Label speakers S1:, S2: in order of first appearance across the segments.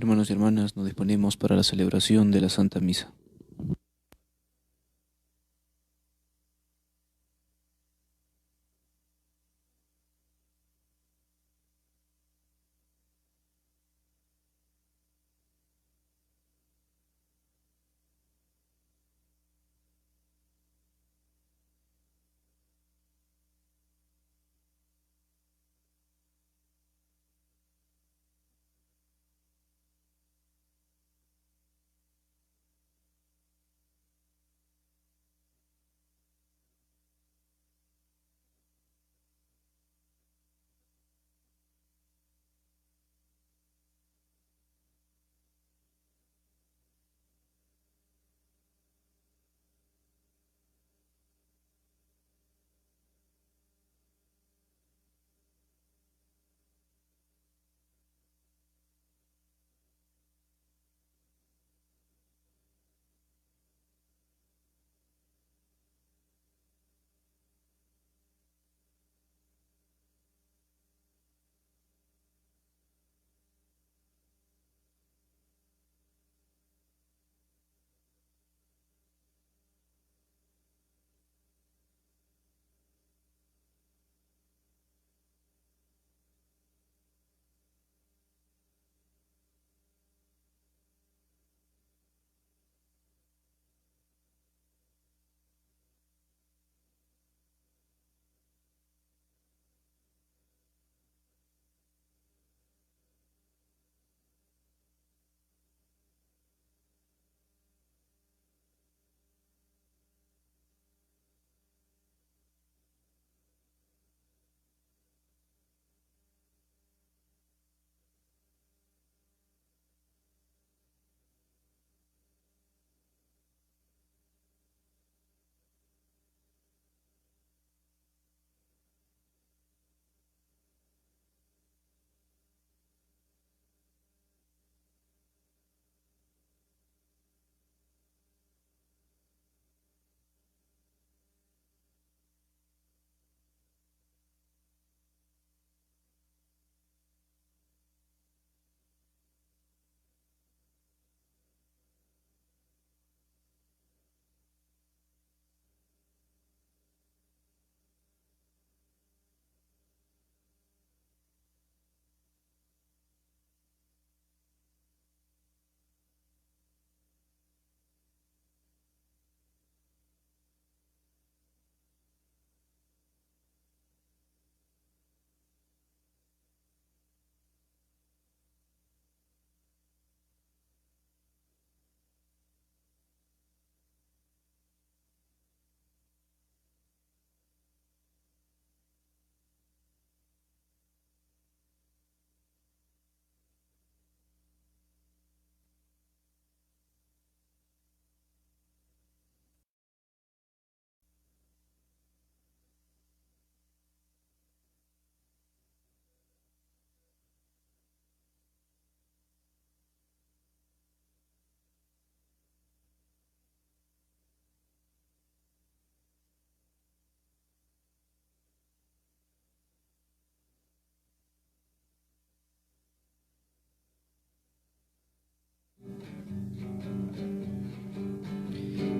S1: Hermanos y hermanas, nos disponemos para la celebración de la Santa Misa.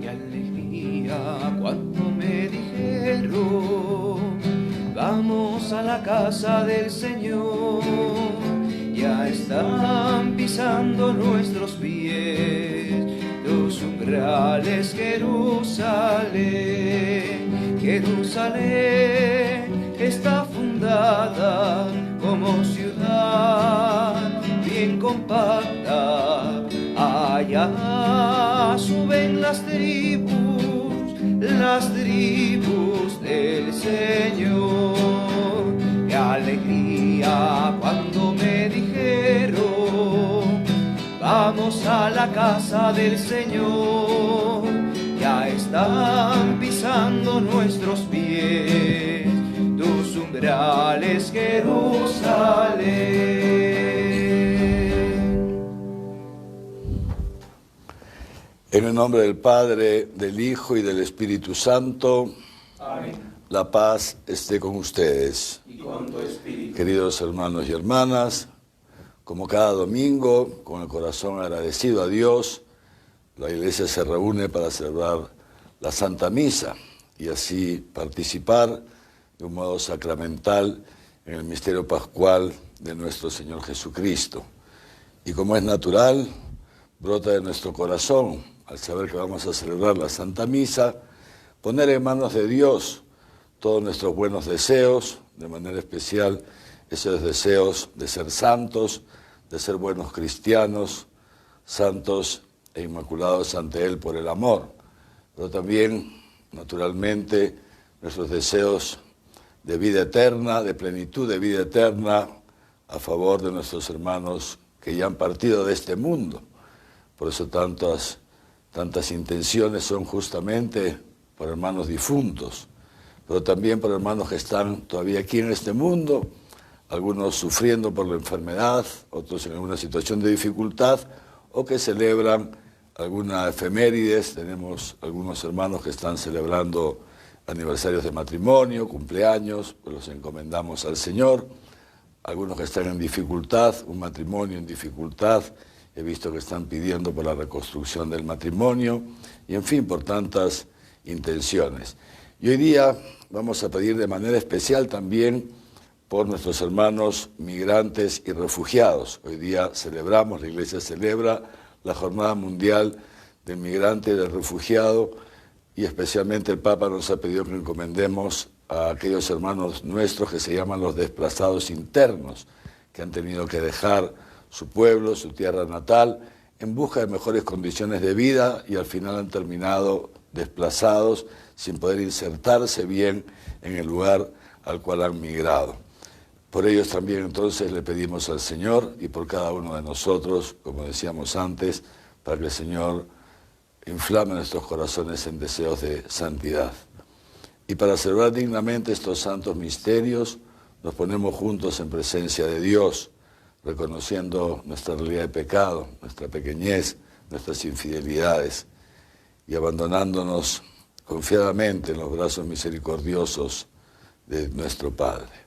S2: Qué alegría cuando me dijeron, vamos a la casa del Señor. Ya están pisando nuestros pies los umbrales, Jerusalén. Jerusalén está fundada como ciudad bien compacta. Allá suben las tribus del Señor. Qué alegría cuando me dijeron, vamos a la casa del Señor. Ya están pisando nuestros pies tus umbrales, Jerusalén.
S3: En el nombre del Padre, del Hijo y del Espíritu Santo.
S2: Amén.
S3: La paz esté con ustedes.
S2: Y con tu espíritu.
S3: Queridos hermanos y hermanas, Como cada domingo, con el corazón agradecido a Dios, la Iglesia se reúne para celebrar la Santa Misa y así participar de un modo sacramental en el misterio pascual de nuestro Señor Jesucristo. Y como es natural, brota de nuestro corazón, al saber que vamos a celebrar la Santa Misa, poner en manos de Dios todos nuestros buenos deseos, de manera especial esos deseos de ser santos, de ser buenos cristianos, santos e inmaculados ante Él por el amor, pero también, naturalmente, nuestros deseos de vida eterna, de plenitud de vida eterna, a favor de nuestros hermanos que ya han partido de este mundo. Por eso tantas intenciones son justamente por hermanos difuntos, pero también por hermanos que están todavía aquí en este mundo, algunos sufriendo por la enfermedad, otros en alguna situación de dificultad, o que celebran alguna efemérides. Tenemos algunos hermanos que están celebrando aniversarios de matrimonio, cumpleaños, pues los encomendamos al Señor. Algunos que están en dificultad, un matrimonio en dificultad, he visto que están pidiendo por la reconstrucción del matrimonio, y en fin, por tantas intenciones. Y hoy día vamos a pedir de manera especial también por nuestros hermanos migrantes y refugiados. Hoy día celebramos, la Iglesia celebra la Jornada Mundial del Migrante y del Refugiado, y especialmente el Papa nos ha pedido que encomendemos a aquellos hermanos nuestros que se llaman los desplazados internos, que han tenido que dejar su pueblo, su tierra natal, en busca de mejores condiciones de vida, y al final han terminado desplazados sin poder insertarse bien en el lugar al cual han migrado. Por ellos también entonces le pedimos al Señor, y por cada uno de nosotros, como decíamos antes, para que el Señor inflame nuestros corazones en deseos de santidad. Y para celebrar dignamente estos santos misterios, nos ponemos juntos en presencia de Dios, reconociendo nuestra realidad de pecado, nuestra pequeñez, nuestras infidelidades, y abandonándonos confiadamente en los brazos misericordiosos de nuestro Padre.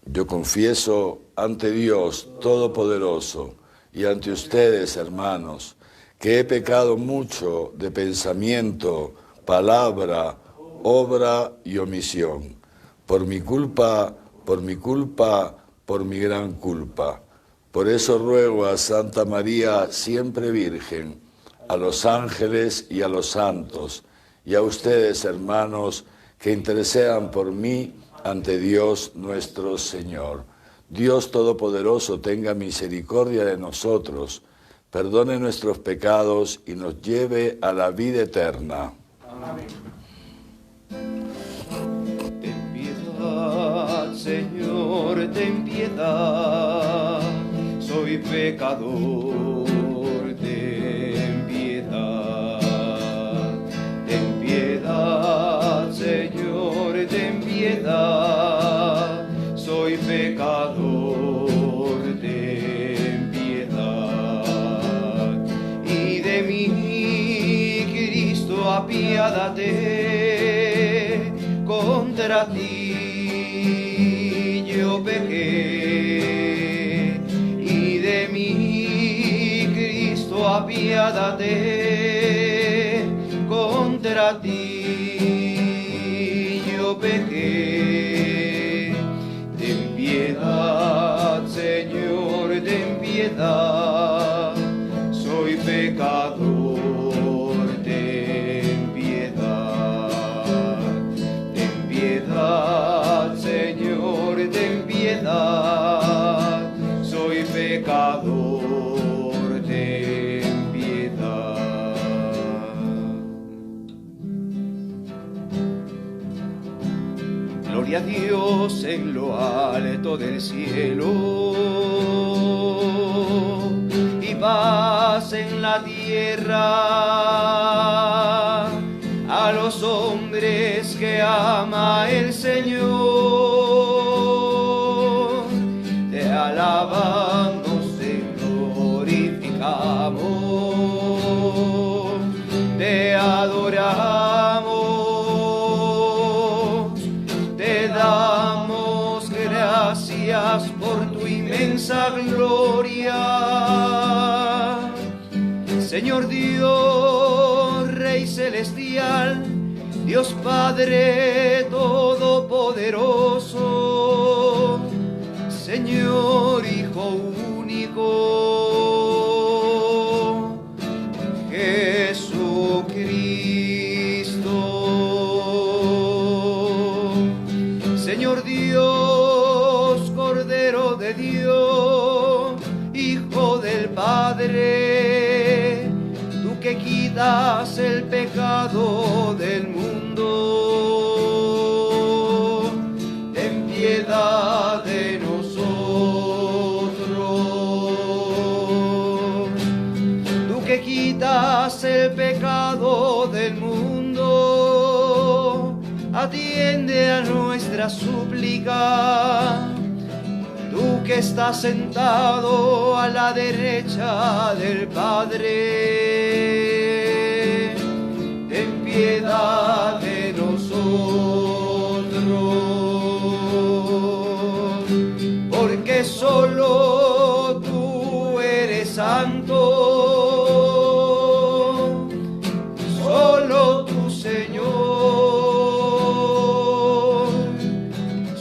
S3: Yo confieso ante Dios Todopoderoso y ante ustedes, hermanos, que he pecado mucho de pensamiento, palabra, obra y omisión, por mi culpa, por mi gran culpa. Por eso ruego a Santa María, siempre Virgen, a los ángeles y a los santos, y a ustedes, hermanos, que intercedan por mí ante Dios nuestro Señor. Dios Todopoderoso tenga misericordia de nosotros, perdone nuestros pecados y nos lleve a la vida eterna.
S2: Amén. Ten piedad, Señor, ten piedad, soy pecador, ten piedad. Ten piedad, Señor, ten piedad, soy pecador, ten piedad. Y de mí, Cristo, apiádate, contra ti yo pequé. Y de mí, Cristo, apiádate, contra ti yo pequé. Ten piedad, Señor, ten piedad, soy pecador, ten piedad. Ten piedad, Señor, ten piedad, soy pecador, ten piedad. Gloria a Dios en lo alto del cielo, y paz en la tierra a los hombres que ama el Señor. Te alabamos, te glorificamos, te adoramos, te damos por tu inmensa gloria. Señor Dios, Rey celestial, Dios Padre todopoderoso, Señor Hijo único, Jesucristo. Señor Dios, Cordero de Dios, Hijo del Padre, tú que quitas el pecado del mundo, ten piedad de nosotros. Tú que quitas el pecado del mundo, atiende a nuestra súplica. Tú que estás sentado a la derecha del Padre, ten piedad de nosotros, porque solo tú eres santo, solo tú, Señor,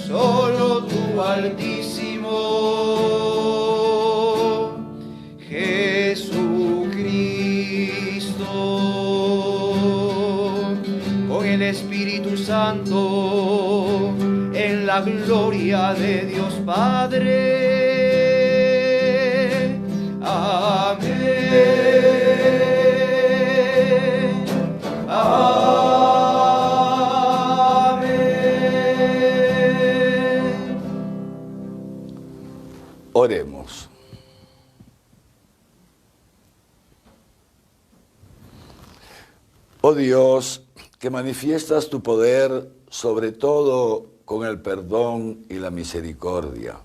S2: solo tú, Altísimo Espíritu Santo, en la gloria de Dios Padre. Amén. Amén.
S3: Oremos. Oh Dios, que manifiestas tu poder sobre todo con el perdón y la misericordia.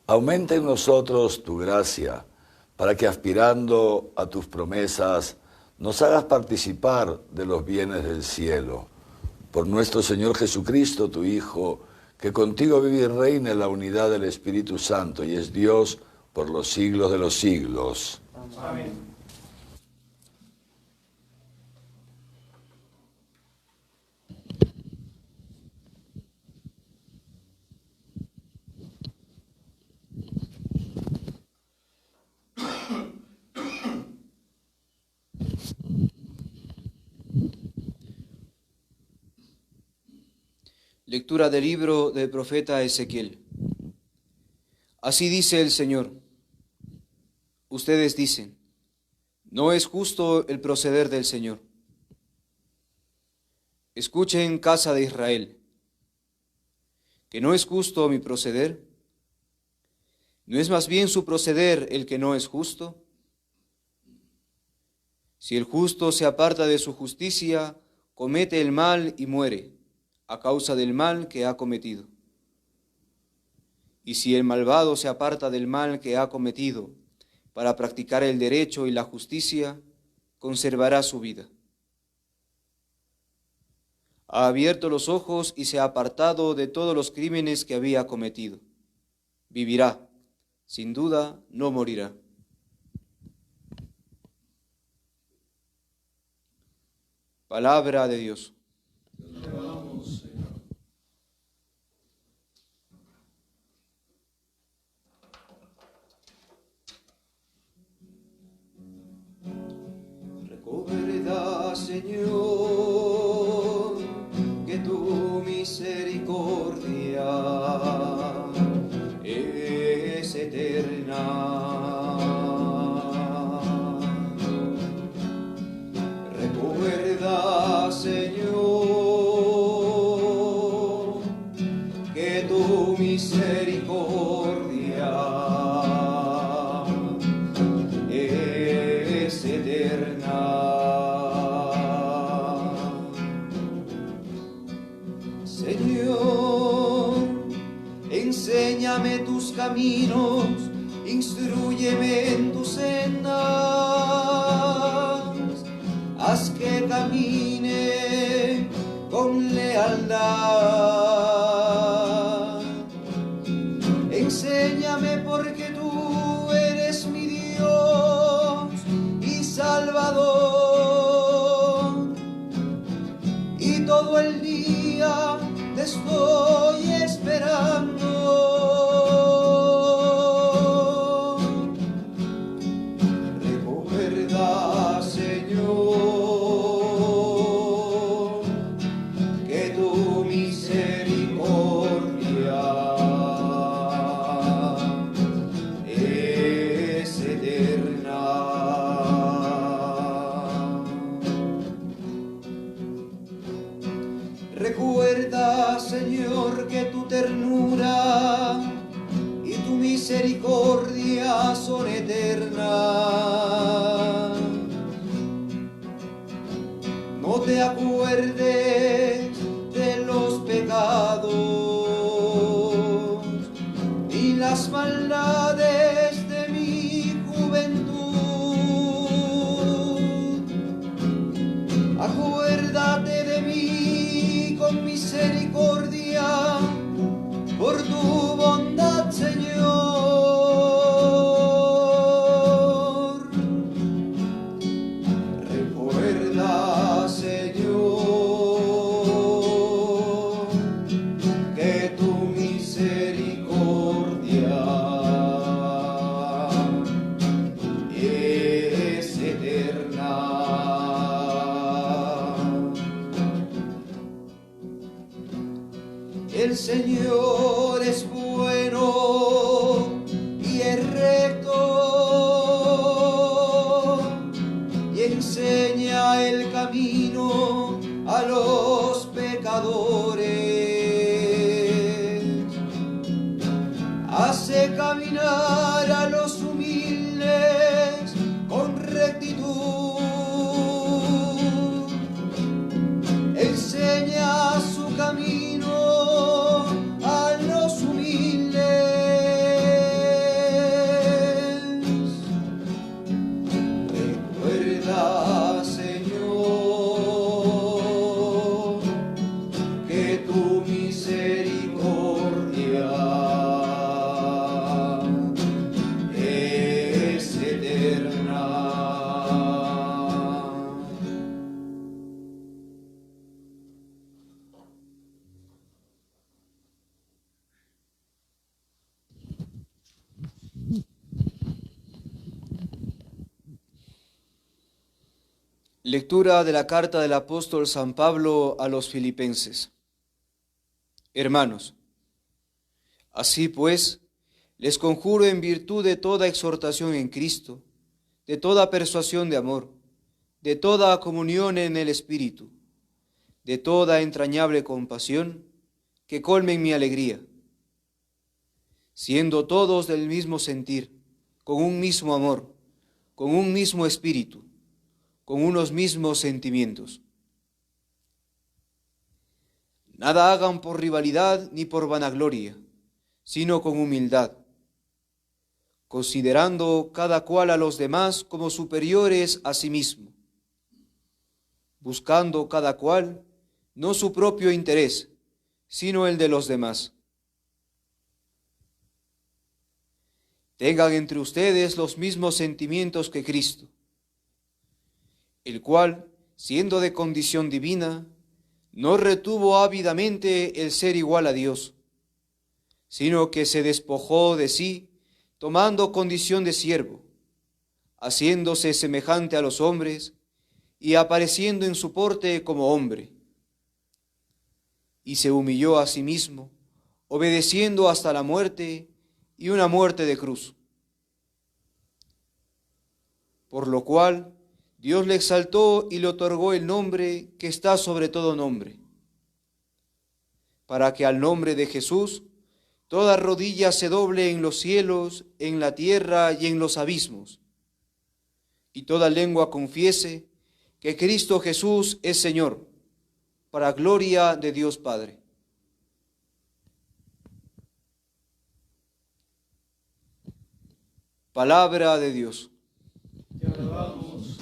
S3: Aumenta en nosotros tu gracia, para que aspirando a tus promesas nos hagas participar de los bienes del cielo. Por nuestro Señor Jesucristo, tu Hijo, que contigo vive y reina en la unidad del Espíritu Santo y es Dios por los siglos de los siglos.
S2: Amén. Lectura del libro del profeta Ezequiel. Así dice el Señor. Ustedes dicen, no es justo el proceder del Señor. Escuchen, casa de Israel, que no es justo mi proceder. ¿No es más bien su proceder el que no es justo? Si el justo se aparta de su justicia, comete el mal y muere a causa del mal que ha cometido. Y si el malvado se aparta del mal que ha cometido para practicar el derecho y la justicia, conservará su vida. Ha abierto los ojos y se ha apartado de todos los crímenes que había cometido. Vivirá, sin duda no morirá. Palabra de Dios. Recuerda, Señor, que tu misericordia es eterna. Recuerda, Señor, que tu misericordia es eterna. Señor, enséñame tus caminos, instrúyeme en tus sendas, haz que camine con lealtad. Enséñame Enséñame porque tú eres mi Dios y Salvador. Y todo el día te estoy esperando. Recuerda, Señor, que tu misericordia es eterna. Recuerda, Señor, que tu ternura y tu misericordia son eternas. No te acuerdes de los pecados y las maldades de mi juventud. Acuérdate de mí con misericordia por tu bondad, Señor. Recuerda, Señor, que tu misericordia es eterna. El Señor es bueno y es recto y enseña el camino a los pecadores. Hace caminar a los humildes con rectitud. Enseña su camino a los humildes. Recuerda, Señor, que tu misericordia es eterna. Lectura de la carta del apóstol San Pablo a los Filipenses. Hermanos, así pues, les conjuro en virtud de toda exhortación en Cristo, de toda persuasión de amor, de toda comunión en el Espíritu, de toda entrañable compasión, que colmen mi alegría, siendo todos del mismo sentir, con un mismo amor, con un mismo espíritu, con unos mismos sentimientos. Nada hagan por rivalidad ni por vanagloria, sino con humildad, considerando cada cual a los demás como superiores a sí mismo, buscando cada cual no su propio interés, sino el de los demás. Tengan entre ustedes los mismos sentimientos que Cristo, el cual, siendo de condición divina, no retuvo ávidamente el ser igual a Dios, sino que se despojó de sí, tomando condición de siervo, haciéndose semejante a los hombres y apareciendo en su porte como hombre. Y se humilló a sí mismo, obedeciendo hasta la muerte y una muerte de cruz. Por lo cual Dios le exaltó y le otorgó el nombre que está sobre todo nombre, para que al nombre de Jesús toda rodilla se doble en los cielos, en la tierra y en los abismos, y toda lengua confiese que Cristo Jesús es Señor, para gloria de Dios Padre. Palabra de Dios.
S4: Te alabamos.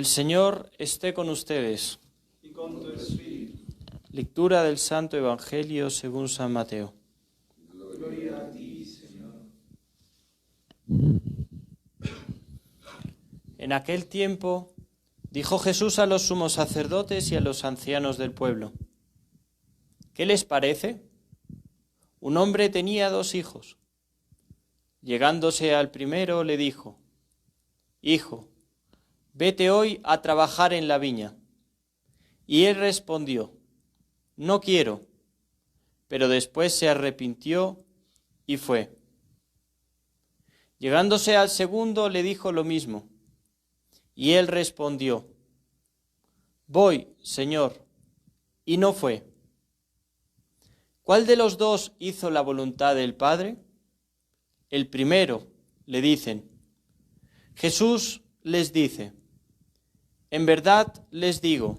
S5: El Señor esté con ustedes.
S4: Y con tu espíritu.
S5: Lectura del Santo Evangelio según San Mateo.
S4: Gloria a ti, Señor.
S5: En aquel tiempo dijo Jesús a los sumos sacerdotes y a los ancianos del pueblo: ¿Qué les parece? Un hombre tenía 2 hijos. Llegándose al primero le dijo: Hijo, vete hoy a trabajar en la viña. Y él respondió: No quiero. Pero después se arrepintió y fue. Llegándose al segundo le dijo lo mismo. Y él respondió: Voy, Señor. Y no fue. ¿Cuál de los 2 hizo la voluntad del Padre? El primero, le dicen. Jesús les dice: En verdad les digo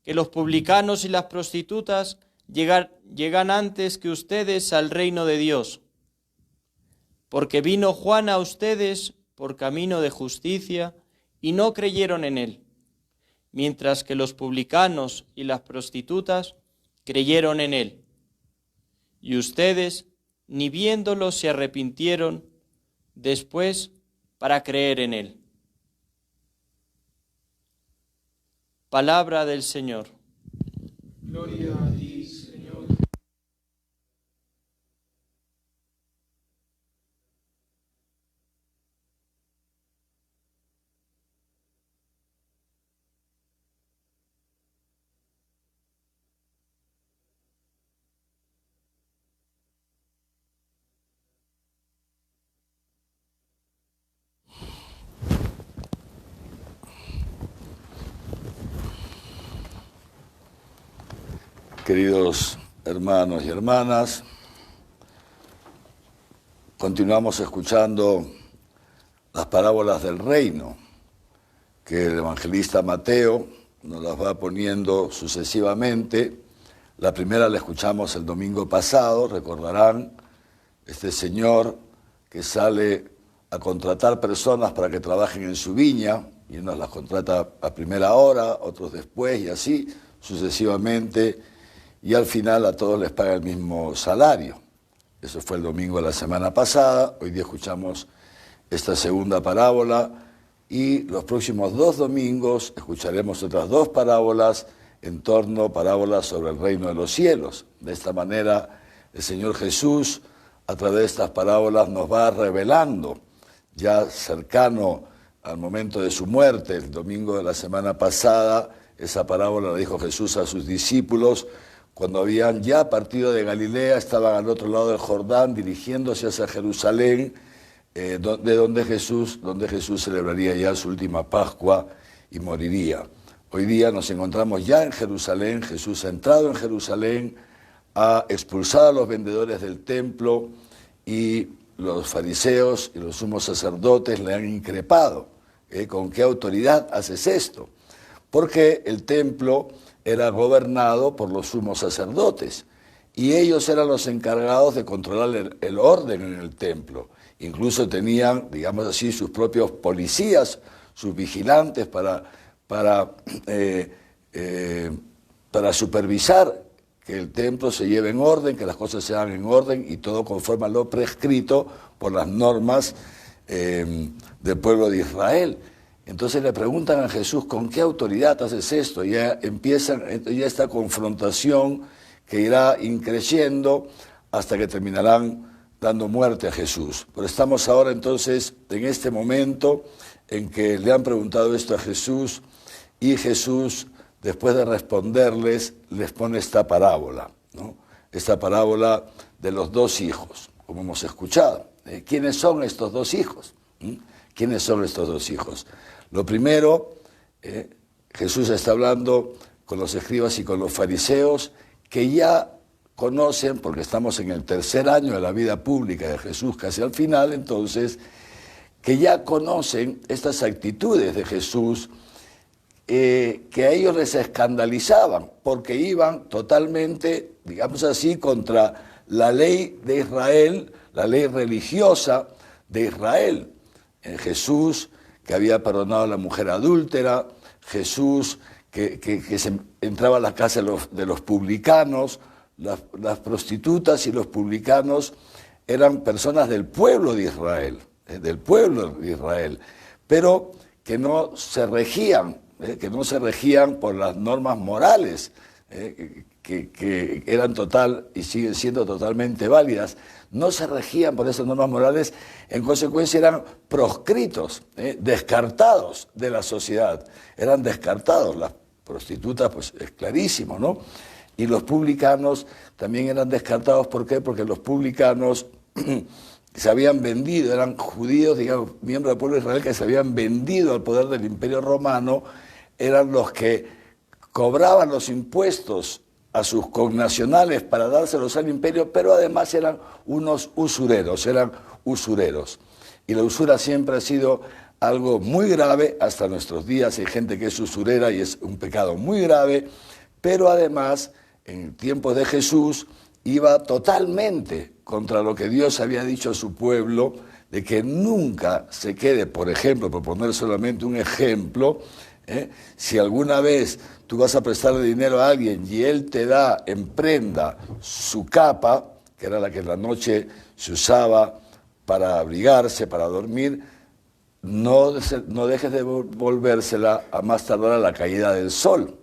S5: que los publicanos y las prostitutas llegan antes que ustedes al reino de Dios. Porque vino Juan a ustedes por camino de justicia y no creyeron en él, mientras que los publicanos y las prostitutas creyeron en él. Y ustedes, ni viéndolo, se arrepintieron después para creer en él. Palabra del Señor.
S4: Gloria a ti, Señor.
S3: Queridos hermanos y hermanas, continuamos escuchando las parábolas del reino, que el evangelista Mateo nos las va poniendo sucesivamente. La primera la escuchamos el domingo pasado, recordarán, este señor que sale a contratar personas para que trabajen en su viña, y unos las contrata a primera hora, otros después, y así sucesivamente, y al final a todos les paga el mismo salario. Eso fue el domingo de la semana pasada. Hoy día escuchamos esta segunda parábola y los próximos 2 domingos escucharemos otras 2 parábolas en torno a parábolas sobre el reino de los cielos. De esta manera el Señor Jesús a través de estas parábolas nos va revelando, ya cercano al momento de su muerte, el domingo de la semana pasada, esa parábola la dijo Jesús a sus discípulos cuando habían ya partido de Galilea, estaban al otro lado del Jordán, dirigiéndose hacia Jerusalén, donde Jesús celebraría ya su última Pascua y moriría. Hoy día nos encontramos ya en Jerusalén. Jesús ha entrado en Jerusalén, ha expulsado a los vendedores del templo y los fariseos y los sumos sacerdotes le han increpado. ¿Con qué autoridad haces esto? Porque el templo era gobernado por los sumos sacerdotes y ellos eran los encargados de controlar el orden en el templo. Incluso tenían, digamos así, sus propios policías, sus vigilantes para supervisar que el templo se lleve en orden, que las cosas se hagan en orden y todo conforme a lo prescrito por las normas del pueblo de Israel. Entonces le preguntan a Jesús, ¿con qué autoridad haces esto? Ya empiezan esta confrontación que irá increciendo hasta que terminarán dando muerte a Jesús. Pero estamos ahora entonces en este momento en que le han preguntado esto a Jesús y Jesús, después de responderles, les pone esta parábola, ¿no? Esta parábola de los 2 hijos, como hemos escuchado. ¿Quiénes son estos 2 hijos? ¿Quiénes son estos 2 hijos? Lo primero, Jesús está hablando con los escribas y con los fariseos que ya conocen, porque estamos en el tercer año de la vida pública de Jesús, casi al final, entonces, que ya conocen estas actitudes de Jesús que a ellos les escandalizaban, porque iban totalmente, digamos así, contra la ley de Israel, la ley religiosa de Israel. Jesús, que había perdonado a la mujer adúltera, Jesús que entraba a la casa de los publicanos. Las prostitutas y los publicanos eran personas del pueblo de Israel, pero que no se regían por las normas morales, que eran total y siguen siendo totalmente válidas. No se regían por esas normas morales, en consecuencia eran proscritos, descartados de la sociedad, eran descartados. Las prostitutas, pues es clarísimo, ¿no? Y los publicanos también eran descartados. ¿Por qué? Porque los publicanos se habían vendido, eran judíos, digamos, miembros del pueblo de Israel que se habían vendido al poder del Imperio Romano, eran los que cobraban los impuestos a sus connacionales para dárselos al imperio, pero además eran unos usureros, Y la usura siempre ha sido algo muy grave, hasta nuestros días hay gente que es usurera y es un pecado muy grave, pero además, en tiempos de Jesús, iba totalmente contra lo que Dios había dicho a su pueblo, de que nunca se quede, por ejemplo, por poner solamente un ejemplo, si alguna vez tú vas a prestarle dinero a alguien y él te da en prenda su capa, que era la que en la noche se usaba para abrigarse, para dormir, no dejes de devolvérsela a más tardar a la caída del sol,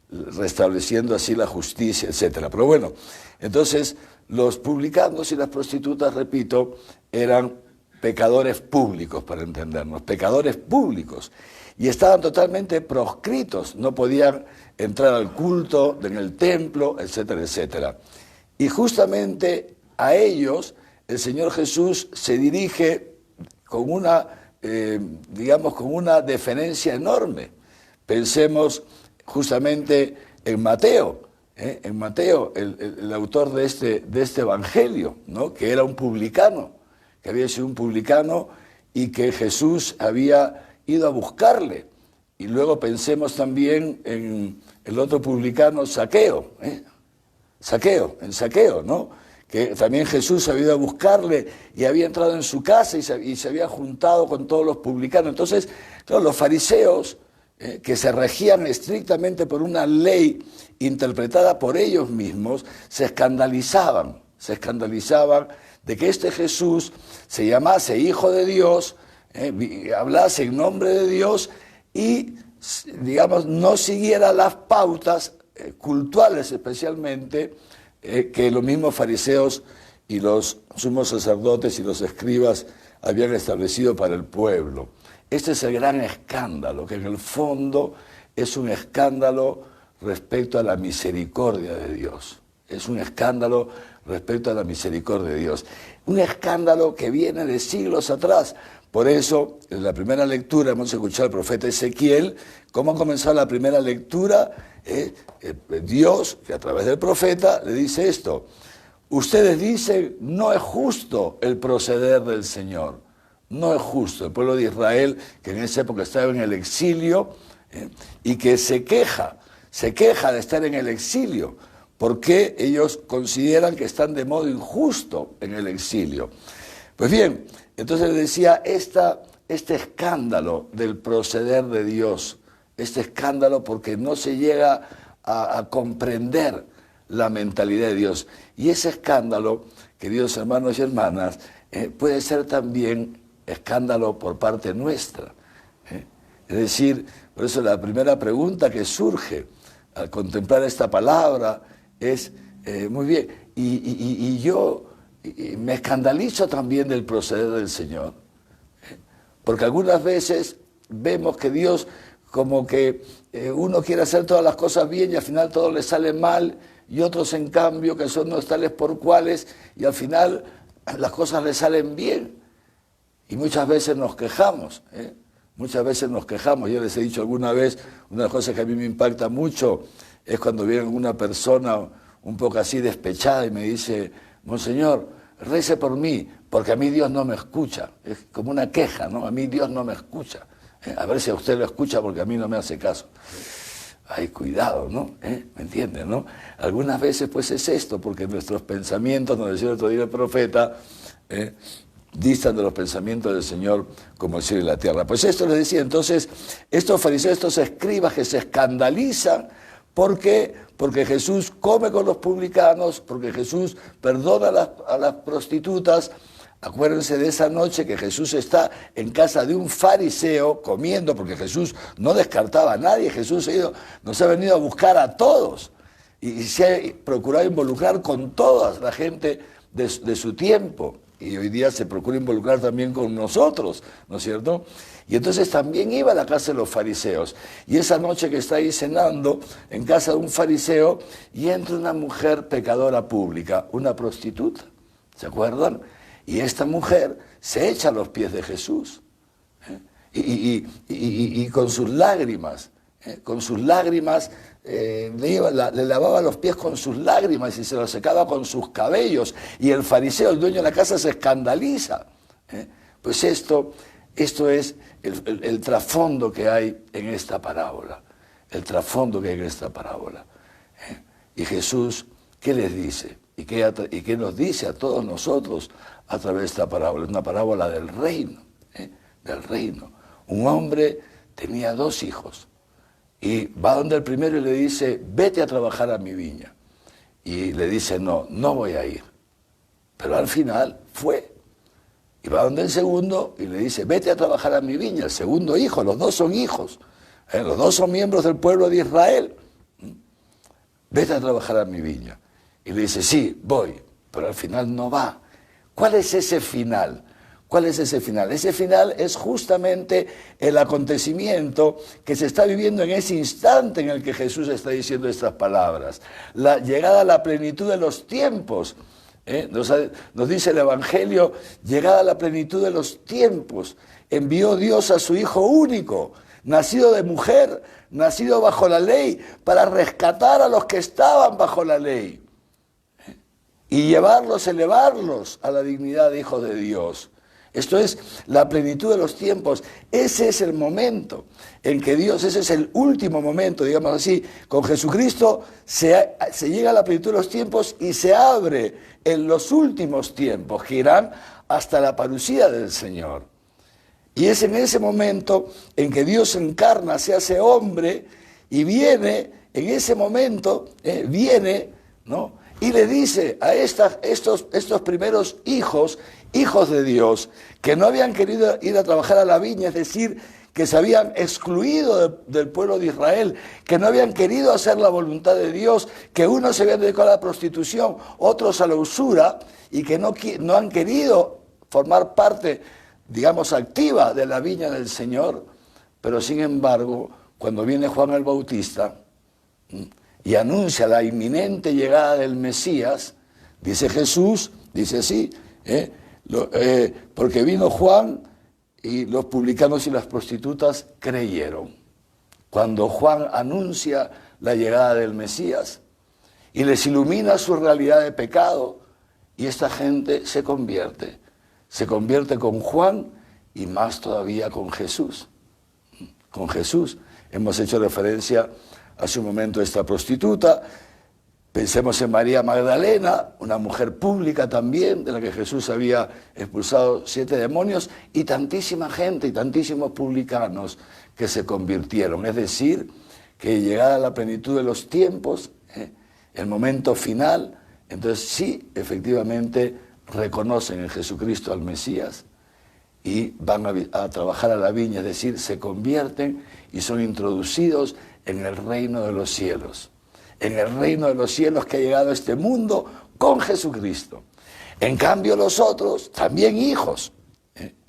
S3: restableciendo así la justicia, etc. Pero bueno, entonces los publicanos y las prostitutas, repito, eran pecadores públicos, para entendernos, pecadores públicos, y estaban totalmente proscritos, no podían entrar al culto en el templo, etcétera, etcétera. Y justamente a ellos el Señor Jesús se dirige con una, con una deferencia enorme. Pensemos justamente en Mateo, el autor de este evangelio, ¿no? Que era un publicano, que había sido un publicano y que Jesús había ido a buscarle. Y luego pensemos también en el otro publicano, Zaqueo, Zaqueo, ¿no? Que también Jesús había ido a buscarle y había entrado en su casa y se había juntado con todos los publicanos. Entonces, claro, los fariseos, que se regían estrictamente por una ley interpretada por ellos mismos, se escandalizaban de que este Jesús se llamase Hijo de Dios, hablase en nombre de Dios y, digamos, no siguiera las pautas cultuales especialmente que los mismos fariseos y los sumos sacerdotes y los escribas habían establecido para el pueblo. Este es el gran escándalo, que en el fondo es un escándalo respecto a la misericordia de Dios. Es un escándalo respecto a la misericordia de Dios. Un escándalo que viene de siglos atrás. Por eso, en la primera lectura hemos escuchado al profeta Ezequiel. ¿Cómo ha comenzado la primera lectura? Dios, que a través del profeta, le dice esto. Ustedes dicen, no es justo el proceder del Señor. No es justo. El pueblo de Israel, que en esa época estaba en el exilio, y que se queja de estar en el exilio, porque ellos consideran que están de modo injusto en el exilio. Pues bien, entonces le decía, este escándalo del proceder de Dios, este escándalo porque no se llega a comprender la mentalidad de Dios. Y ese escándalo, queridos hermanos y hermanas, puede ser también escándalo por parte nuestra. Es decir, por eso la primera pregunta que surge al contemplar esta palabra es, muy bien, y yo me escandalizo también del proceder del Señor, porque algunas veces vemos que Dios como que uno quiere hacer todas las cosas bien y al final todo le sale mal, y otros en cambio que son los tales por cuales y al final las cosas le salen bien. Y muchas veces nos quejamos, muchas veces nos quejamos. Yo les he dicho alguna vez, una de las cosas que a mí me impacta mucho es cuando viene una persona un poco así despechada y me dice, Monseñor, rece por mí, porque a mí Dios no me escucha. Es como una queja, ¿no? A mí Dios no me escucha. A ver si a usted lo escucha porque a mí no me hace caso. Ay, cuidado, ¿no? ¿Me entienden, no? Algunas veces pues es esto, porque nuestros pensamientos, nos decía el otro día el profeta, distan de los pensamientos del Señor como el cielo y la tierra. Pues esto les decía, entonces, estos fariseos, estos escribas que se escandalizan, ¿por qué? Porque Jesús come con los publicanos, porque Jesús perdona a las prostitutas. Acuérdense de esa noche que Jesús está en casa de un fariseo comiendo, porque Jesús no descartaba a nadie, Jesús nos ha venido a buscar a todos y se ha procurado involucrar con toda la gente de su tiempo. Y hoy día se procura involucrar también con nosotros, ¿no es cierto? Y entonces también iba a la casa de los fariseos. Y esa noche que está ahí cenando en casa de un fariseo, y entra una mujer pecadora pública, una prostituta, ¿se acuerdan? Y esta mujer se echa a los pies de Jesús, y con sus lágrimas, le lavaba los pies con sus lágrimas y se los secaba con sus cabellos, y el fariseo, el dueño de la casa, se escandaliza. Pues esto es el trasfondo que hay en esta parábola, Y Jesús, ¿qué les dice? ¿Y qué nos dice a todos nosotros a través de esta parábola? Es una parábola del reino, del reino. Un hombre tenía 2 hijos. Y va donde el primero y le dice, vete a trabajar a mi viña. Y le dice, no voy a ir. Pero al final fue. Y va donde el segundo y le dice, vete a trabajar a mi viña. El segundo hijo, los 2 son hijos. Los 2 son miembros del pueblo de Israel. Vete a trabajar a mi viña. Y le dice, sí, voy. Pero al final no va. ¿Cuál es ese final? ¿Cuál es ese final? Ese final es justamente el acontecimiento que se está viviendo en ese instante en el que Jesús está diciendo estas palabras. La llegada a la plenitud de los tiempos. Nos dice el Evangelio, llegada a la plenitud de los tiempos, envió Dios a su Hijo único, nacido de mujer, nacido bajo la ley, para rescatar a los que estaban bajo la ley y elevarlos a la dignidad de hijos de Dios. Esto es la plenitud de los tiempos. Ese es el momento en que Dios, ese es el último momento, digamos así, con Jesucristo se llega a la plenitud de los tiempos y se abre en los últimos tiempos, que irán hasta la parucía del Señor. Y es en ese momento en que Dios se encarna, se hace hombre y viene, en ese momento, viene, ¿no? Y le dice a estos primeros hijos de Dios, que no habían querido ir a trabajar a la viña, es decir, que se habían excluido del pueblo de Israel, que no habían querido hacer la voluntad de Dios, que unos se habían dedicado a la prostitución, otros a la usura, y que no han querido formar parte, digamos, activa de la viña del Señor. Pero sin embargo, cuando viene Juan el Bautista y anuncia la inminente llegada del Mesías, dice Jesús, dice así, porque vino Juan y los publicanos y las prostitutas creyeron. Cuando Juan anuncia la llegada del Mesías y les ilumina su realidad de pecado, y esta gente se convierte con Juan y más todavía con Jesús. Con Jesús. Hemos hecho referencia hace un momento a esta prostituta. Pensemos en María Magdalena, una mujer pública también, de la que Jesús había expulsado 7 demonios, y tantísima gente y tantísimos publicanos que se convirtieron. Es decir, que llegada a la plenitud de los tiempos, el momento final, entonces sí, efectivamente, reconocen en Jesucristo al Mesías y van a trabajar a la viña, es decir, se convierten y son introducidos en el reino de los cielos. En el reino de los cielos que ha llegado a este mundo con Jesucristo. En cambio los otros, también hijos,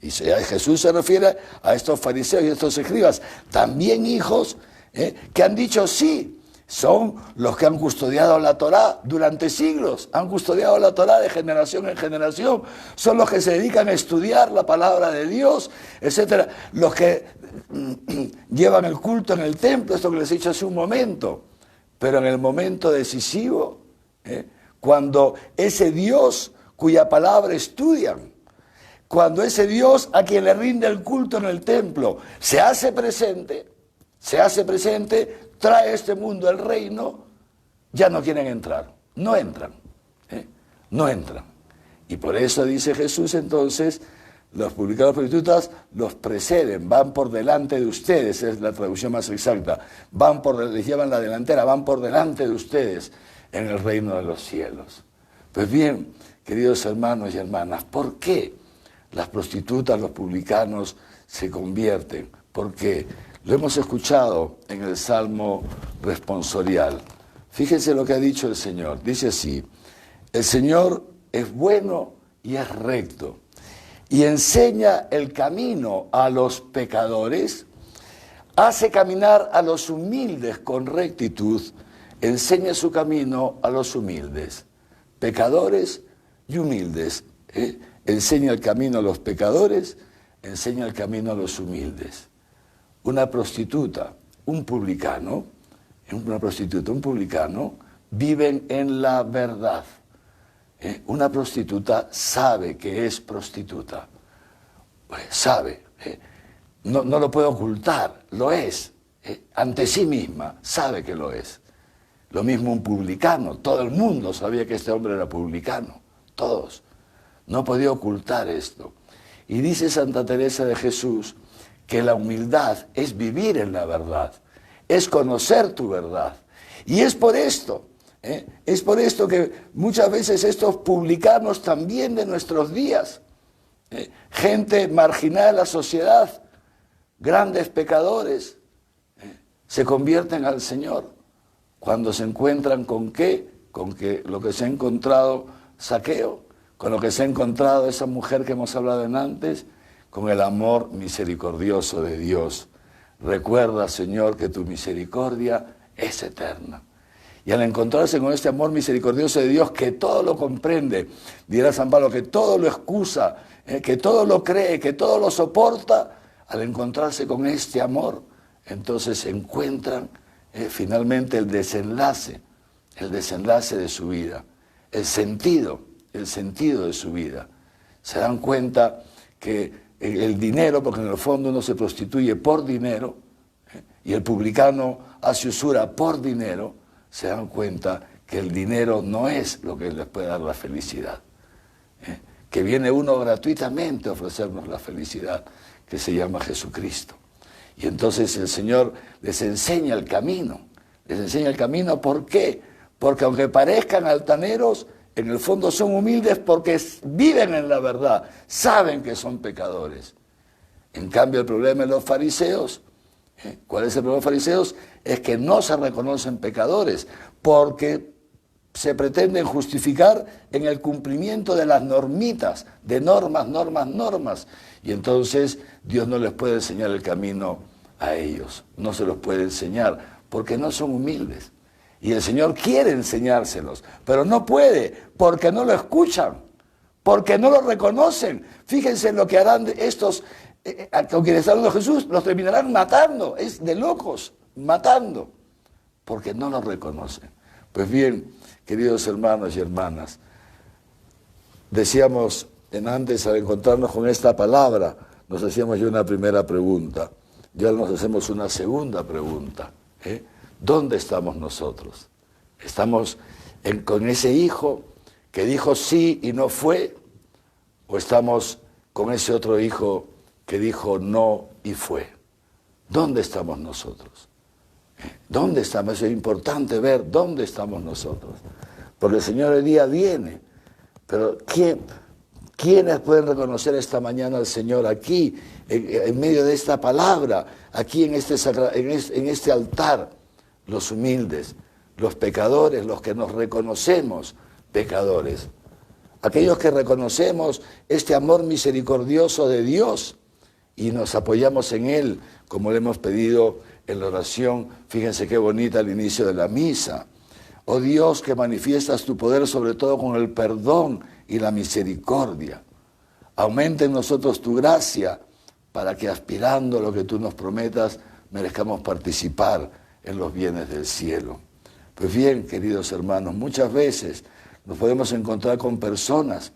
S3: y Jesús se refiere a estos fariseos y a estos escribas, también hijos que han dicho sí, son los que han custodiado la Torá durante siglos, han custodiado la Torá de generación en generación, son los que se dedican a estudiar la palabra de Dios, etcétera, los que llevan el culto en el templo, esto que les he dicho hace un momento. Pero en el momento decisivo, cuando ese Dios cuya palabra estudian, cuando ese Dios a quien le rinde el culto en el templo se hace presente, trae a este mundo el reino, ya no quieren entrar, no entran. Y por eso dice Jesús entonces, los publicanos prostitutas los preceden, van por delante de ustedes, es la traducción más exacta, les llevan la delantera, van por delante de ustedes en el reino de los cielos. Pues bien, queridos hermanos y hermanas, ¿por qué las prostitutas, los publicanos se convierten? Porque lo hemos escuchado en el Salmo responsorial. Fíjense lo que ha dicho el Señor, dice así: el Señor es bueno y es recto, y enseña el camino a los pecadores, hace caminar a los humildes con rectitud, enseña su camino a los humildes, pecadores y humildes. Enseña el camino a los pecadores, enseña el camino a los humildes. Una prostituta, un publicano, viven en la verdad. Una prostituta sabe que es prostituta, sabe, no lo puede ocultar, lo es, ante sí misma, sabe que lo es. Lo mismo un publicano, todo el mundo sabía que este hombre era publicano, todos, no podía ocultar esto. Y dice Santa Teresa de Jesús que la humildad es vivir en la verdad, es conocer tu verdad. Y es por esto que muchas veces estos publicanos también de nuestros días, gente marginada de la sociedad, grandes pecadores, se convierten al Señor cuando se encuentran con qué, con que lo que se ha encontrado Zaqueo, con lo que se ha encontrado esa mujer que hemos hablado antes, con el amor misericordioso de Dios. Recuerda, Señor, que tu misericordia es eterna. Y al encontrarse con este amor misericordioso de Dios que todo lo comprende, dirá San Pablo, que todo lo excusa, que todo lo cree, que todo lo soporta, al encontrarse con este amor, entonces encuentran finalmente el desenlace de su vida, el sentido de su vida. Se dan cuenta que el dinero, porque en el fondo uno se prostituye por dinero, y el publicano hace usura por dinero, se dan cuenta que el dinero no es lo que les puede dar la felicidad. Que viene uno gratuitamente a ofrecernos la felicidad, que se llama Jesucristo. Y entonces el Señor les enseña el camino. Les enseña el camino, ¿por qué? Porque aunque parezcan altaneros, en el fondo son humildes porque viven en la verdad, saben que son pecadores. En cambio, el problema de los fariseos, ¿cuál es el problema de los fariseos? Es que no se reconocen pecadores, porque se pretenden justificar en el cumplimiento de las normitas, de normas, y entonces Dios no les puede enseñar el camino a ellos, no se los puede enseñar, porque no son humildes. Y el Señor quiere enseñárselos, pero no puede, porque no lo escuchan, porque no lo reconocen. Fíjense en lo que harán estos, con quienes está hablando Jesús, los terminarán matando, es de locos, matando, porque no lo reconocen. Pues bien, queridos hermanos y hermanas, decíamos antes, al encontrarnos con esta palabra, nos hacíamos ya una primera pregunta, ya nos hacemos una segunda pregunta, ¿dónde estamos nosotros? ¿Estamos con ese hijo que dijo sí y no fue? ¿O estamos con ese otro hijo que dijo no y fue? ¿Dónde estamos nosotros? ¿Dónde estamos? Es importante ver dónde estamos nosotros. Porque el Señor hoy día viene. Pero ¿quiénes pueden reconocer esta mañana al Señor aquí, en medio de esta palabra, aquí en este altar? Los humildes, los pecadores, los que nos reconocemos pecadores. Aquellos que reconocemos este amor misericordioso de Dios y nos apoyamos en Él, como le hemos pedido en la oración. Fíjense qué bonita al inicio de la misa. Oh Dios, que manifiestas tu poder sobre todo con el perdón y la misericordia. Aumenta en nosotros tu gracia para que, aspirando a lo que tú nos prometas, merezcamos participar en los bienes del cielo. Pues bien, queridos hermanos, muchas veces nos podemos encontrar con personas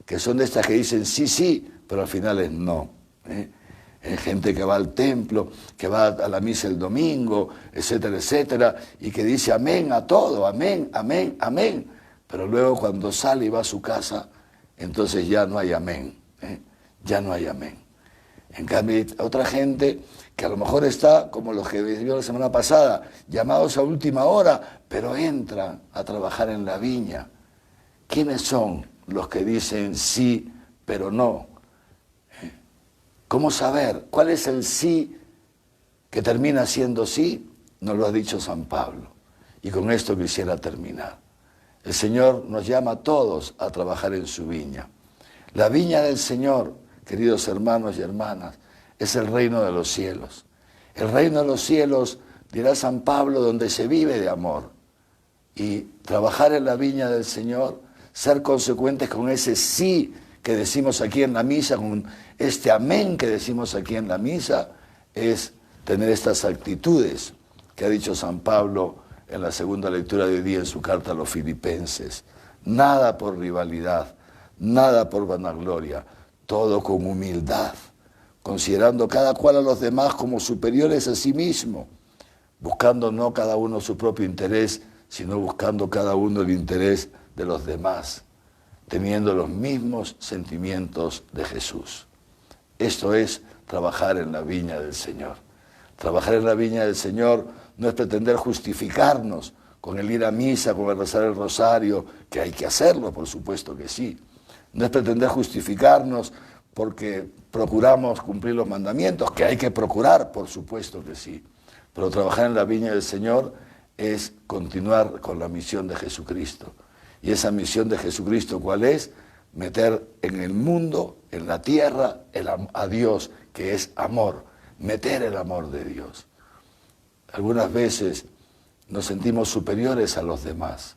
S3: que son de estas que dicen sí, pero al final es no. Gente que va al templo, que va a la misa el domingo, etcétera, etcétera, y que dice amén a todo, amén, amén, amén. Pero luego cuando sale y va a su casa, entonces ya no hay amén, ya no hay amén. En cambio, hay otra gente que a lo mejor está, como los que vio la semana pasada, llamados a última hora, pero entran a trabajar en la viña. ¿Quiénes son los que dicen sí, pero no? ¿Cómo saber cuál es el sí que termina siendo sí? Nos lo ha dicho San Pablo. Y con esto quisiera terminar. El Señor nos llama a todos a trabajar en su viña. La viña del Señor, queridos hermanos y hermanas, es el reino de los cielos. El reino de los cielos, dirá San Pablo, donde se vive de amor. Y trabajar en la viña del Señor, ser consecuentes con ese sí que decimos aquí en la misa, con este amén que decimos aquí en la misa, es tener estas actitudes que ha dicho San Pablo en la segunda lectura de hoy día en su carta a los Filipenses. Nada por rivalidad, nada por vanagloria, todo con humildad, considerando cada cual a los demás como superiores a sí mismo, buscando no cada uno su propio interés, sino buscando cada uno el interés de los demás, teniendo los mismos sentimientos de Jesús. Esto es trabajar en la viña del Señor. Trabajar en la viña del Señor no es pretender justificarnos con el ir a misa, con el rezar el rosario, que hay que hacerlo, por supuesto que sí. No es pretender justificarnos porque procuramos cumplir los mandamientos, que hay que procurar, por supuesto que sí. Pero trabajar en la viña del Señor es continuar con la misión de Jesucristo. Y esa misión de Jesucristo, ¿cuál es? Meter en el mundo, en la tierra, a Dios, que es amor. Meter el amor de Dios. Algunas veces nos sentimos superiores a los demás.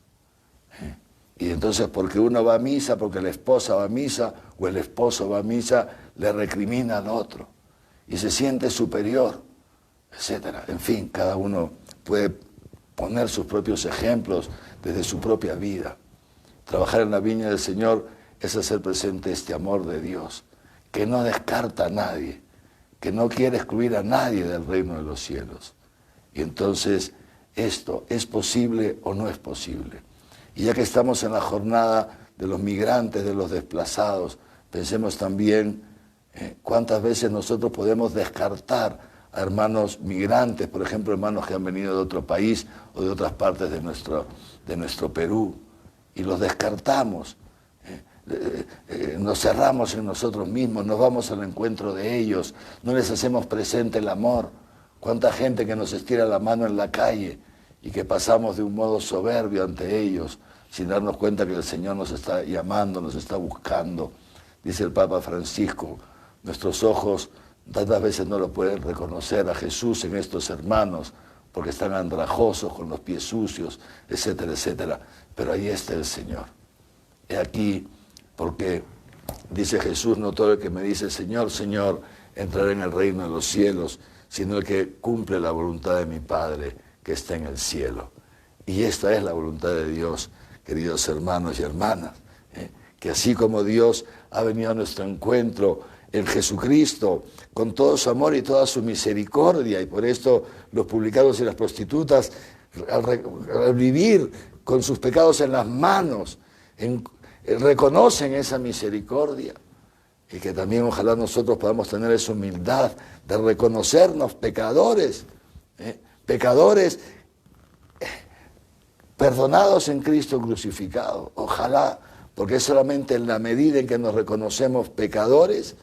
S3: Y entonces porque uno va a misa, porque la esposa va a misa o el esposo va a misa, le recrimina al otro y se siente superior, etcétera. En fin, cada uno puede poner sus propios ejemplos desde su propia vida. Trabajar en la viña del Señor es hacer presente este amor de Dios, que no descarta a nadie, que no quiere excluir a nadie del reino de los cielos. Y entonces, ¿esto es posible o no es posible? Y ya que estamos en la jornada de los migrantes, de los desplazados, pensemos también cuántas veces nosotros podemos descartar a hermanos migrantes, por ejemplo, hermanos que han venido de otro país o de otras partes de nuestro Perú, y los descartamos. Nos cerramos en nosotros mismos, nos vamos al encuentro de ellos, no les hacemos presente el amor. Cuánta gente que nos estira la mano en la calle y que pasamos de un modo soberbio ante ellos, sin darnos cuenta que el Señor nos está llamando, nos está buscando. Dice el Papa Francisco, nuestros ojos tantas veces no lo pueden reconocer a Jesús en estos hermanos, porque están andrajosos, con los pies sucios, etcétera, etcétera. Pero ahí está el Señor. He aquí, porque dice Jesús, no todo el que me dice Señor, Señor, entrará en el reino de los cielos, sino el que cumple la voluntad de mi Padre que está en el cielo. Y esta es la voluntad de Dios, queridos hermanos y hermanas, que así como Dios ha venido a nuestro encuentro en Jesucristo, con todo su amor y toda su misericordia, y por esto los publicanos y las prostitutas, al vivir con sus pecados en las manos, reconocen esa misericordia, y que también ojalá nosotros podamos tener esa humildad de reconocernos pecadores, pecadores perdonados en Cristo crucificado. Ojalá, porque es solamente en la medida en que nos reconocemos pecadores,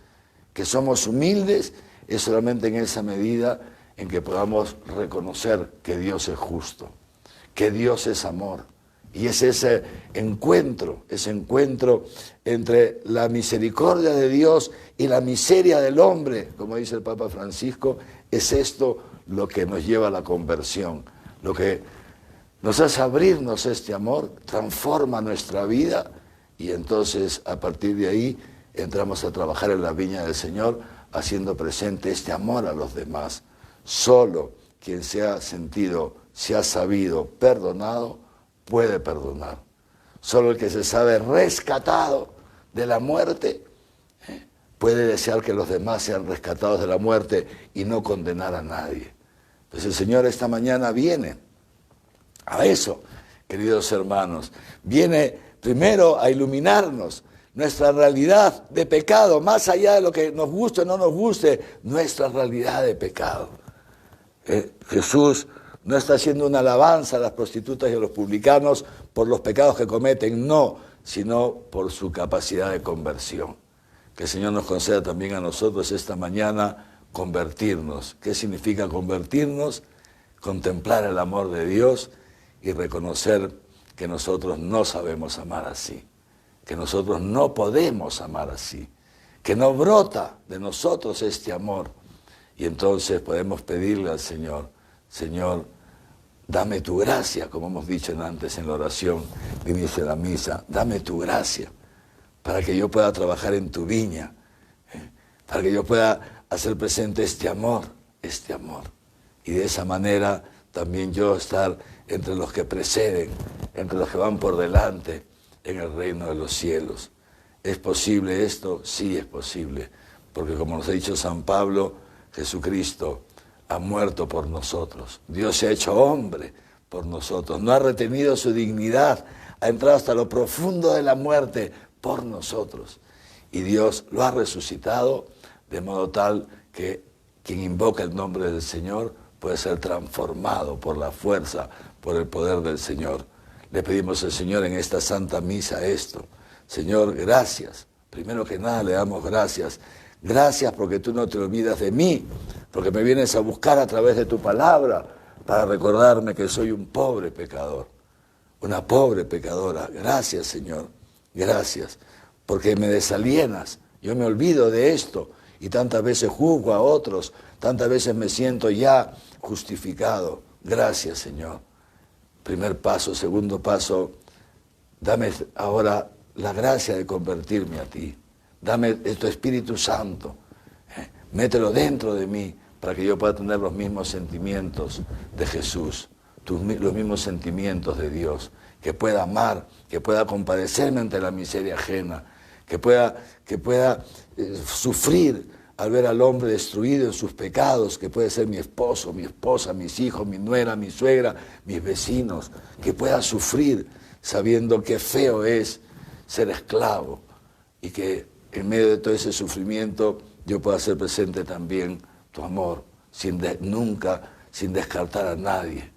S3: que somos humildes, es solamente en esa medida en que podamos reconocer que Dios es justo, que Dios es amor. Y es ese encuentro entre la misericordia de Dios y la miseria del hombre, como dice el Papa Francisco, es esto lo que nos lleva a la conversión, lo que nos hace abrirnos este amor, transforma nuestra vida y entonces a partir de ahí entramos a trabajar en la viña del Señor haciendo presente este amor a los demás. Solo quien se ha sentido, se ha sabido perdonado, puede perdonar. Solo el que se sabe rescatado de la muerte puede desear que los demás sean rescatados de la muerte y no condenar a nadie. Pues el Señor esta mañana viene a eso, queridos hermanos. Viene primero a iluminarnos nuestra realidad de pecado, más allá de lo que nos guste o no nos guste, nuestra realidad de pecado. Jesús no está haciendo una alabanza a las prostitutas y a los publicanos por los pecados que cometen, no, sino por su capacidad de conversión. Que el Señor nos conceda también a nosotros esta mañana convertirnos. ¿Qué significa convertirnos? Contemplar el amor de Dios y reconocer que nosotros no sabemos amar así, que nosotros no podemos amar así, que no brota de nosotros este amor. Y entonces podemos pedirle al Señor, Señor, dame tu gracia, como hemos dicho antes en la oración de inicio de la misa, dame tu gracia para que yo pueda trabajar en tu viña, para que yo pueda hacer presente este amor. Y de esa manera también yo estar entre los que preceden, entre los que van por delante en el reino de los cielos. ¿Es posible esto? Sí, es posible, porque como nos ha dicho San Pablo, Jesucristo ha muerto por nosotros. Dios se ha hecho hombre por nosotros. No ha retenido su dignidad. Ha entrado hasta lo profundo de la muerte por nosotros. Y Dios lo ha resucitado de modo tal que quien invoca el nombre del Señor puede ser transformado por la fuerza, por el poder del Señor. Le pedimos al Señor en esta Santa Misa esto. Señor, gracias. Primero que nada le damos gracias. Gracias porque tú no te olvidas de mí, porque me vienes a buscar a través de tu palabra para recordarme que soy un pobre pecador, una pobre pecadora. Gracias, Señor, gracias, porque me desalienas. Yo me olvido de esto y tantas veces juzgo a otros, tantas veces me siento ya justificado. Gracias, Señor. Primer paso. Segundo paso, dame ahora la gracia de convertirme a ti. Dame tu Espíritu Santo, mételo dentro de mí para que yo pueda tener los mismos sentimientos de Jesús, los mismos sentimientos de Dios, que pueda amar, que pueda compadecerme ante la miseria ajena, que pueda sufrir al ver al hombre destruido en sus pecados, que puede ser mi esposo, mi esposa, mis hijos, mi nuera, mi suegra, mis vecinos, que pueda sufrir sabiendo qué feo es ser esclavo y que en medio de todo ese sufrimiento yo puedo hacer presente también tu amor, nunca sin descartar a nadie,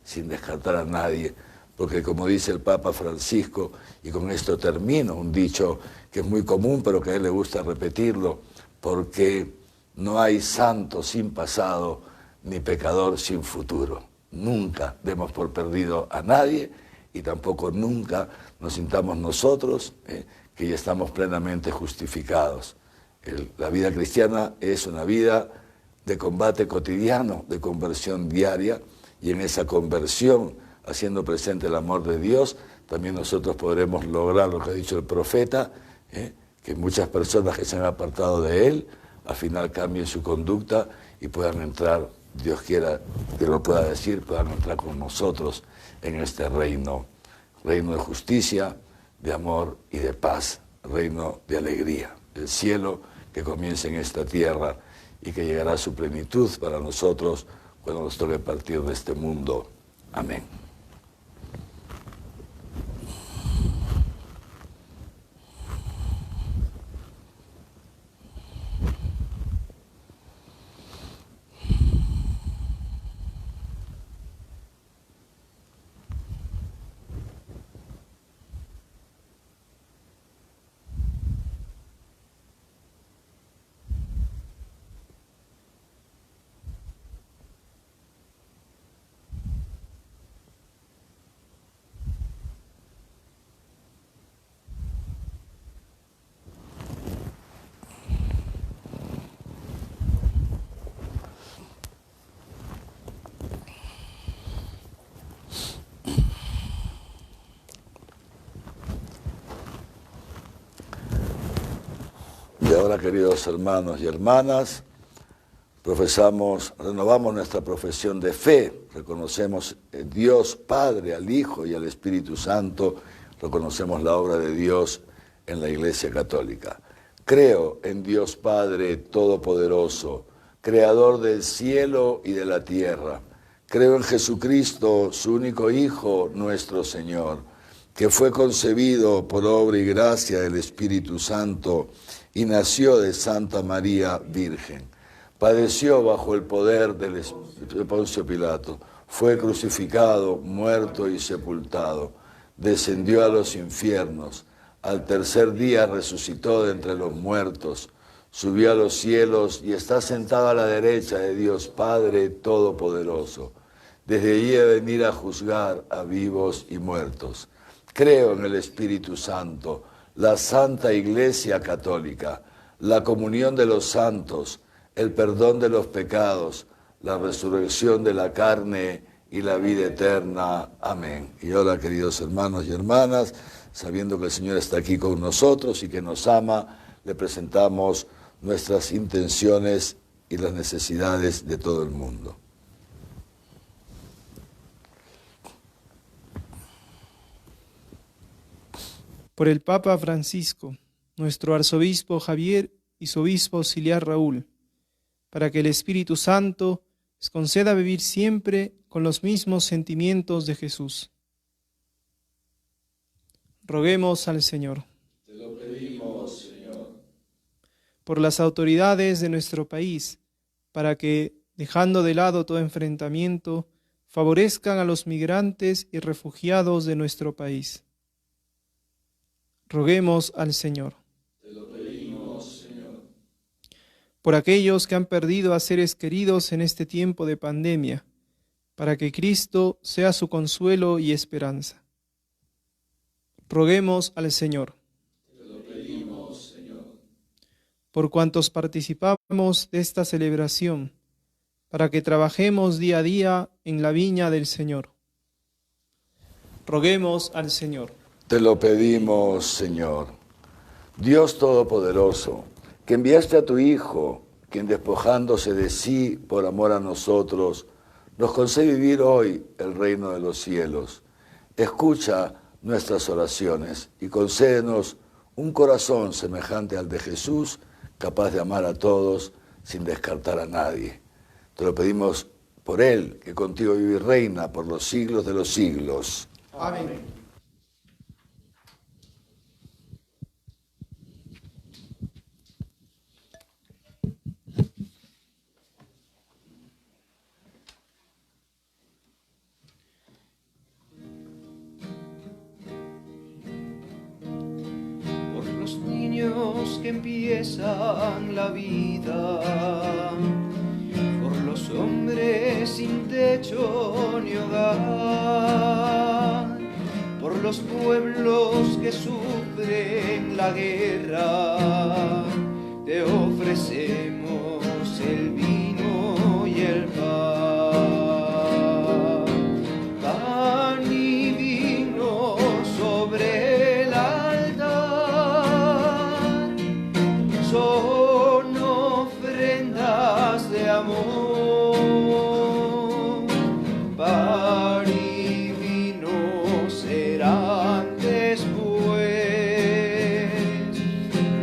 S3: porque como dice el Papa Francisco, y con esto termino, un dicho que es muy común pero que a él le gusta repetirlo, porque no hay santo sin pasado ni pecador sin futuro. Nunca demos por perdido a nadie y tampoco nunca nos sintamos nosotros que ya estamos plenamente justificados. La vida cristiana es una vida de combate cotidiano, de conversión diaria, y en esa conversión, haciendo presente el amor de Dios, también nosotros podremos lograr lo que ha dicho el profeta, que muchas personas que se han apartado de Él, al final cambien su conducta y puedan entrar, Dios quiera que lo pueda decir, puedan entrar con nosotros en este reino de justicia, de amor y de paz, reino de alegría, el cielo que comienza en esta tierra y que llegará a su plenitud para nosotros cuando nos toque partir de este mundo. Amén. Y ahora, queridos hermanos y hermanas, renovamos nuestra profesión de fe, reconocemos a Dios Padre, al Hijo y al Espíritu Santo, reconocemos la obra de Dios en la Iglesia Católica. Creo en Dios Padre Todopoderoso, Creador del cielo y de la tierra. Creo en Jesucristo, su único Hijo, nuestro Señor, que fue concebido por obra y gracia del Espíritu Santo y nació de Santa María Virgen. Padeció bajo el poder de Poncio Pilato, fue crucificado, muerto y sepultado, descendió a los infiernos, al tercer día resucitó de entre los muertos, subió a los cielos y está sentado a la derecha de Dios Padre Todopoderoso. Desde allí ha de venir a juzgar a vivos y muertos. Creo en el Espíritu Santo, la Santa Iglesia Católica, la comunión de los santos, el perdón de los pecados, la resurrección de la carne y la vida eterna. Amén. Y ahora, queridos hermanos y hermanas, sabiendo que el Señor está aquí con nosotros y que nos ama, le presentamos nuestras intenciones y las necesidades de todo el mundo.
S6: Por el Papa Francisco, nuestro arzobispo Javier y su obispo auxiliar Raúl, para que el Espíritu Santo les conceda vivir siempre con los mismos sentimientos de Jesús. Roguemos al Señor.
S4: Te lo pedimos, Señor.
S6: Por las autoridades de nuestro país, para que, dejando de lado todo enfrentamiento, favorezcan a los migrantes y refugiados de nuestro país. Roguemos al Señor.
S4: Te lo pedimos, Señor.
S6: Por aquellos que han perdido a seres queridos en este tiempo de pandemia, para que Cristo sea su consuelo y esperanza. Roguemos al Señor.
S4: Te lo pedimos, Señor.
S6: Por cuantos participamos de esta celebración, para que trabajemos día a día en la viña del Señor. Roguemos al Señor.
S3: Te lo pedimos, Señor. Dios Todopoderoso, que enviaste a tu Hijo, quien despojándose de sí por amor a nosotros, nos concede vivir hoy el reino de los cielos. Escucha nuestras oraciones y concédenos un corazón semejante al de Jesús, capaz de amar a todos sin descartar a nadie. Te lo pedimos por Él, que contigo vive y reina por los siglos de los siglos.
S6: Amén.
S2: Que empiezan la vida, por los hombres sin techo ni hogar, por los pueblos que sufren la guerra, te ofrecemos el vino y el pan, pan y vino sobre el son ofrendas de amor, pan y vino serán después,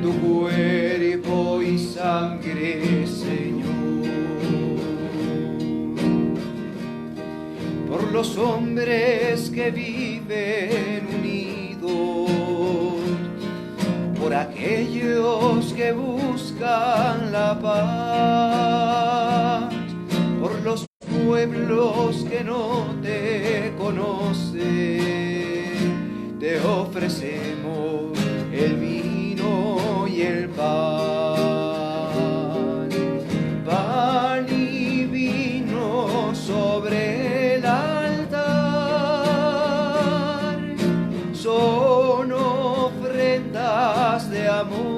S2: tu cuerpo y sangre, Señor. Por los hombres que viven unidos, por aquellos que buscan la paz, por los pueblos que no te conocen, te ofrecemos el vino y el pan, pan y vino sobre el altar, son ofrendas de amor,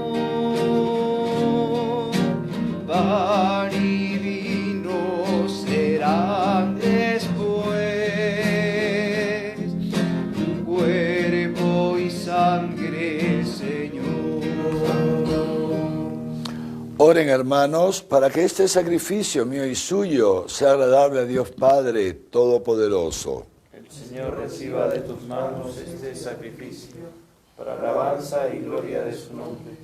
S2: pan y vino serán después, tu cuerpo y sangre, Señor.
S3: Oren, hermanos, para que este sacrificio mío y suyo sea agradable a Dios Padre Todopoderoso.
S7: El Señor reciba de tus manos este sacrificio, para alabanza y gloria de su nombre,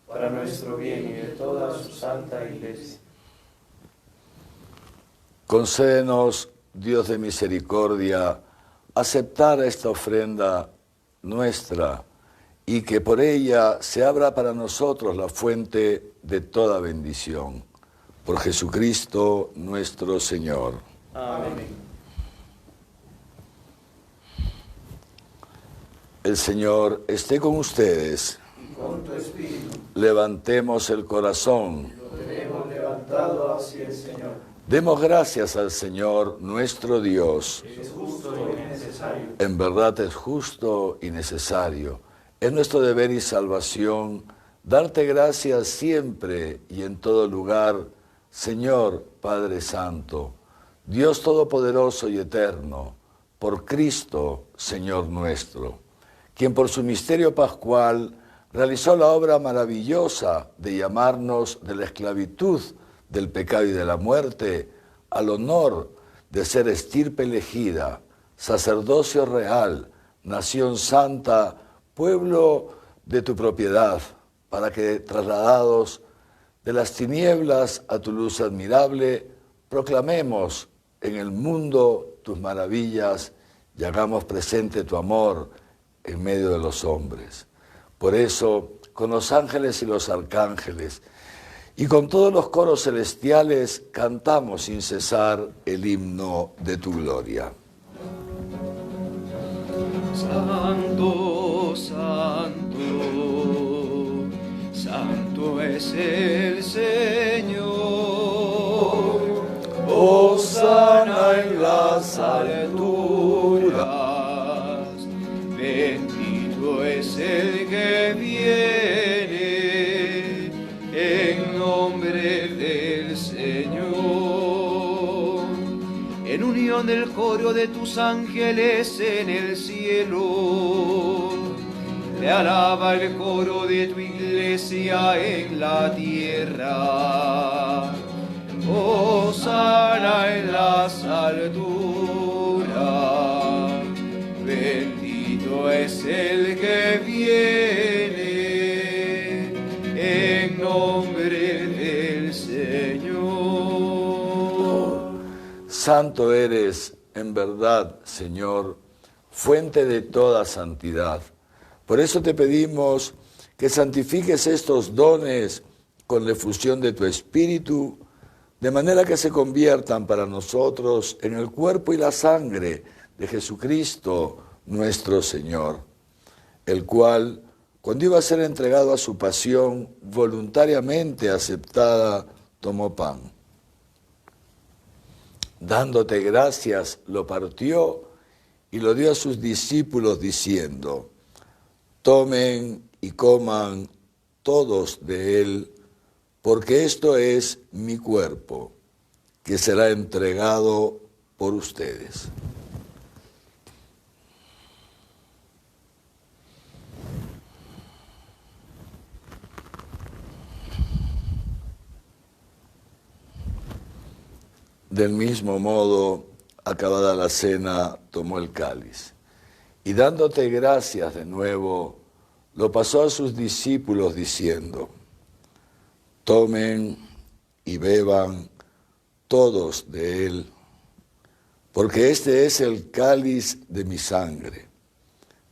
S7: para nuestro bien y de toda su santa Iglesia.
S3: Concédenos, Dios de misericordia, aceptar esta ofrenda nuestra, y que por ella se abra para nosotros la fuente de toda bendición. Por Jesucristo nuestro Señor.
S7: Amén.
S3: El Señor esté con ustedes.
S7: Y con tu espíritu.
S3: Levantemos el corazón.
S7: Lo tenemos levantado hacia el Señor.
S3: Demos gracias al Señor nuestro Dios.
S7: Es justo y necesario.
S3: En verdad es justo y necesario. Es nuestro deber y salvación darte gracias siempre y en todo lugar, Señor Padre Santo, Dios Todopoderoso y Eterno, por Cristo, Señor nuestro, quien por su misterio pascual realizó la obra maravillosa de llamarnos de la esclavitud, del pecado y de la muerte, al honor de ser estirpe elegida, sacerdocio real, nación santa, pueblo de tu propiedad, para que, trasladados de las tinieblas a tu luz admirable, proclamemos en el mundo tus maravillas y hagamos presente tu amor en medio de los hombres. Por eso, con los ángeles y los arcángeles, y con todos los coros celestiales, cantamos sin cesar el himno de tu gloria.
S2: Santo, santo, santo es el Señor.
S3: Hosana en las
S2: alturas, bendito es el que viene en nombre del Señor. En unión del coro de tus ángeles en el cielo, te alaba el coro de tu iglesia en la tierra. Hosana en las alturas, bendito es el que viene en nombre del Señor.
S3: Santo eres, en verdad, Señor, fuente de toda santidad. Por eso te pedimos que santifiques estos dones con la efusión de tu Espíritu, de manera que se conviertan para nosotros en el cuerpo y la sangre de Jesucristo, nuestro Señor, el cual, cuando iba a ser entregado a su pasión, voluntariamente aceptada, tomó pan. Dándote gracias, lo partió y lo dio a sus discípulos diciendo: tomen y coman todos de él, porque esto es mi cuerpo, que será entregado por ustedes. Del mismo modo, acabada la cena, tomó el cáliz, y dándote gracias de nuevo, lo pasó a sus discípulos diciendo: tomen y beban todos de él, porque este es el cáliz de mi sangre,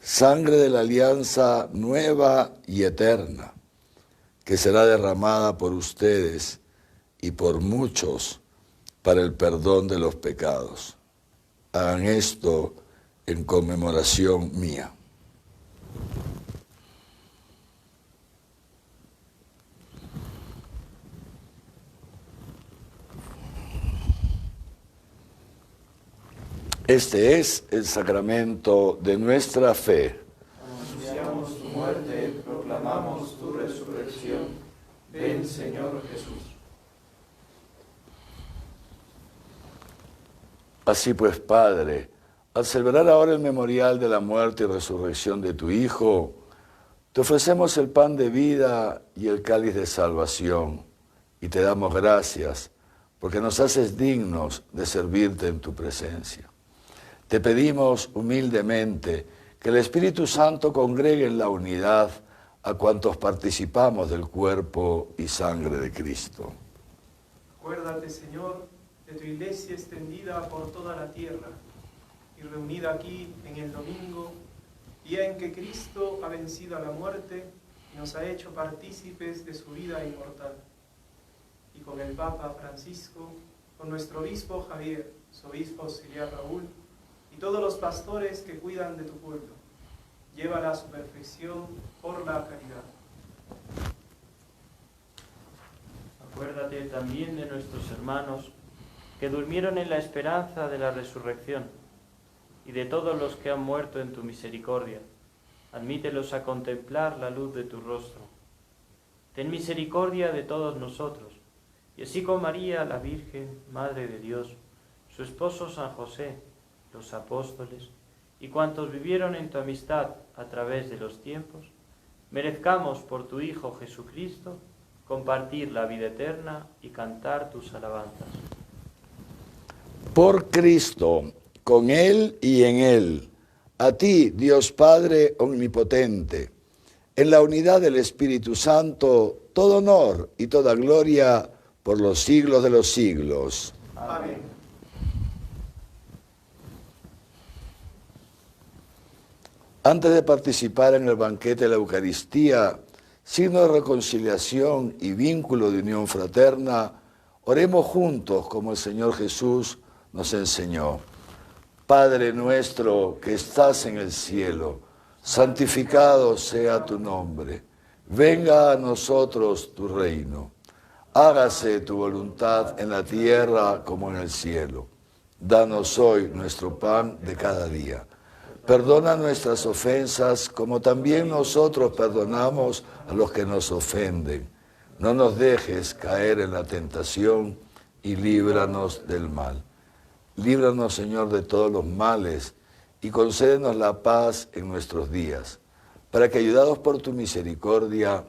S3: sangre de la alianza nueva y eterna, que será derramada por ustedes y por muchos para el perdón de los pecados. Hagan esto en conmemoración mía. Este es el sacramento de nuestra fe.
S7: Anunciamos tu muerte, proclamamos tu resurrección. Ven, Señor Jesús.
S3: Así pues, Padre, al celebrar ahora el memorial de la muerte y resurrección de tu Hijo, te ofrecemos el pan de vida y el cáliz de salvación, y te damos gracias porque nos haces dignos de servirte en tu presencia. Te pedimos humildemente que el Espíritu Santo congregue en la unidad a cuantos participamos del cuerpo y sangre de Cristo.
S6: Acuérdate, Señor, de tu iglesia extendida por toda la tierra y reunida aquí en el domingo, día en que Cristo ha vencido a la muerte y nos ha hecho partícipes de su vida inmortal. Y con el Papa Francisco, con nuestro obispo Javier, su obispo auxiliar Raúl, y todos los pastores que cuidan de tu pueblo, llévala a su perfección por la caridad.
S7: Acuérdate también de nuestros hermanos que durmieron en la esperanza de la resurrección, y de todos los que han muerto en tu misericordia. Admítelos a contemplar la luz de tu rostro. Ten misericordia de todos nosotros, y así con María, la Virgen, Madre de Dios, su esposo San José, los apóstoles, y cuantos vivieron en tu amistad a través de los tiempos, merezcamos por tu Hijo Jesucristo compartir la vida eterna y cantar tus alabanzas.
S3: Por Cristo, con Él y en Él, a ti, Dios Padre omnipotente, en la unidad del Espíritu Santo, todo honor y toda gloria por los siglos de los siglos.
S6: Amén.
S3: Antes de participar en el banquete de la Eucaristía, signo de reconciliación y vínculo de unión fraterna, oremos juntos como el Señor Jesús nos enseñó. Padre nuestro que estás en el cielo, santificado sea tu nombre. Venga a nosotros tu reino. Hágase tu voluntad en la tierra como en el cielo. Danos hoy nuestro pan de cada día. Perdona nuestras ofensas como también nosotros perdonamos a los que nos ofenden. No nos dejes caer en la tentación y líbranos del mal. Líbranos, Señor, de todos los males y concédenos la paz en nuestros días, para que, ayudados por tu misericordia,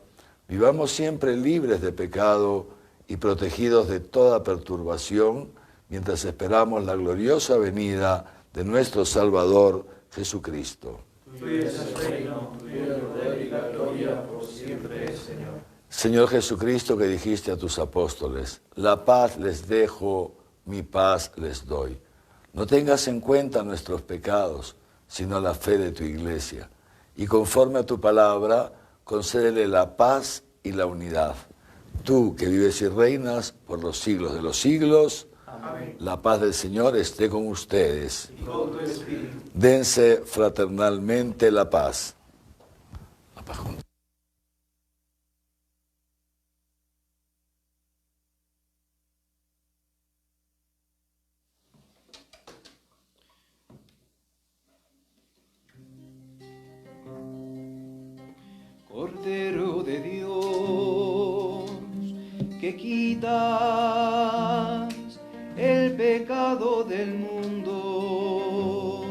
S3: vivamos siempre libres de pecado y protegidos de toda perturbación, mientras esperamos la gloriosa venida de nuestro Salvador, Jesucristo.
S7: Tuyo es el reino, tuyo el poder y la gloria por siempre, Señor.
S3: Señor Jesucristo, que dijiste a tus apóstoles, la paz les dejo, mi paz les doy. No tengas en cuenta nuestros pecados, sino la fe de tu iglesia. Y conforme a tu palabra, concédele la paz y la unidad. Tú que vives y reinas por los siglos de los siglos,
S6: Amén.
S3: la paz del Señor esté con ustedes.
S6: Y con tu espíritu.
S3: Dense fraternalmente la paz. La paz juntos.
S2: Cordero de Dios, que quitas el pecado del mundo,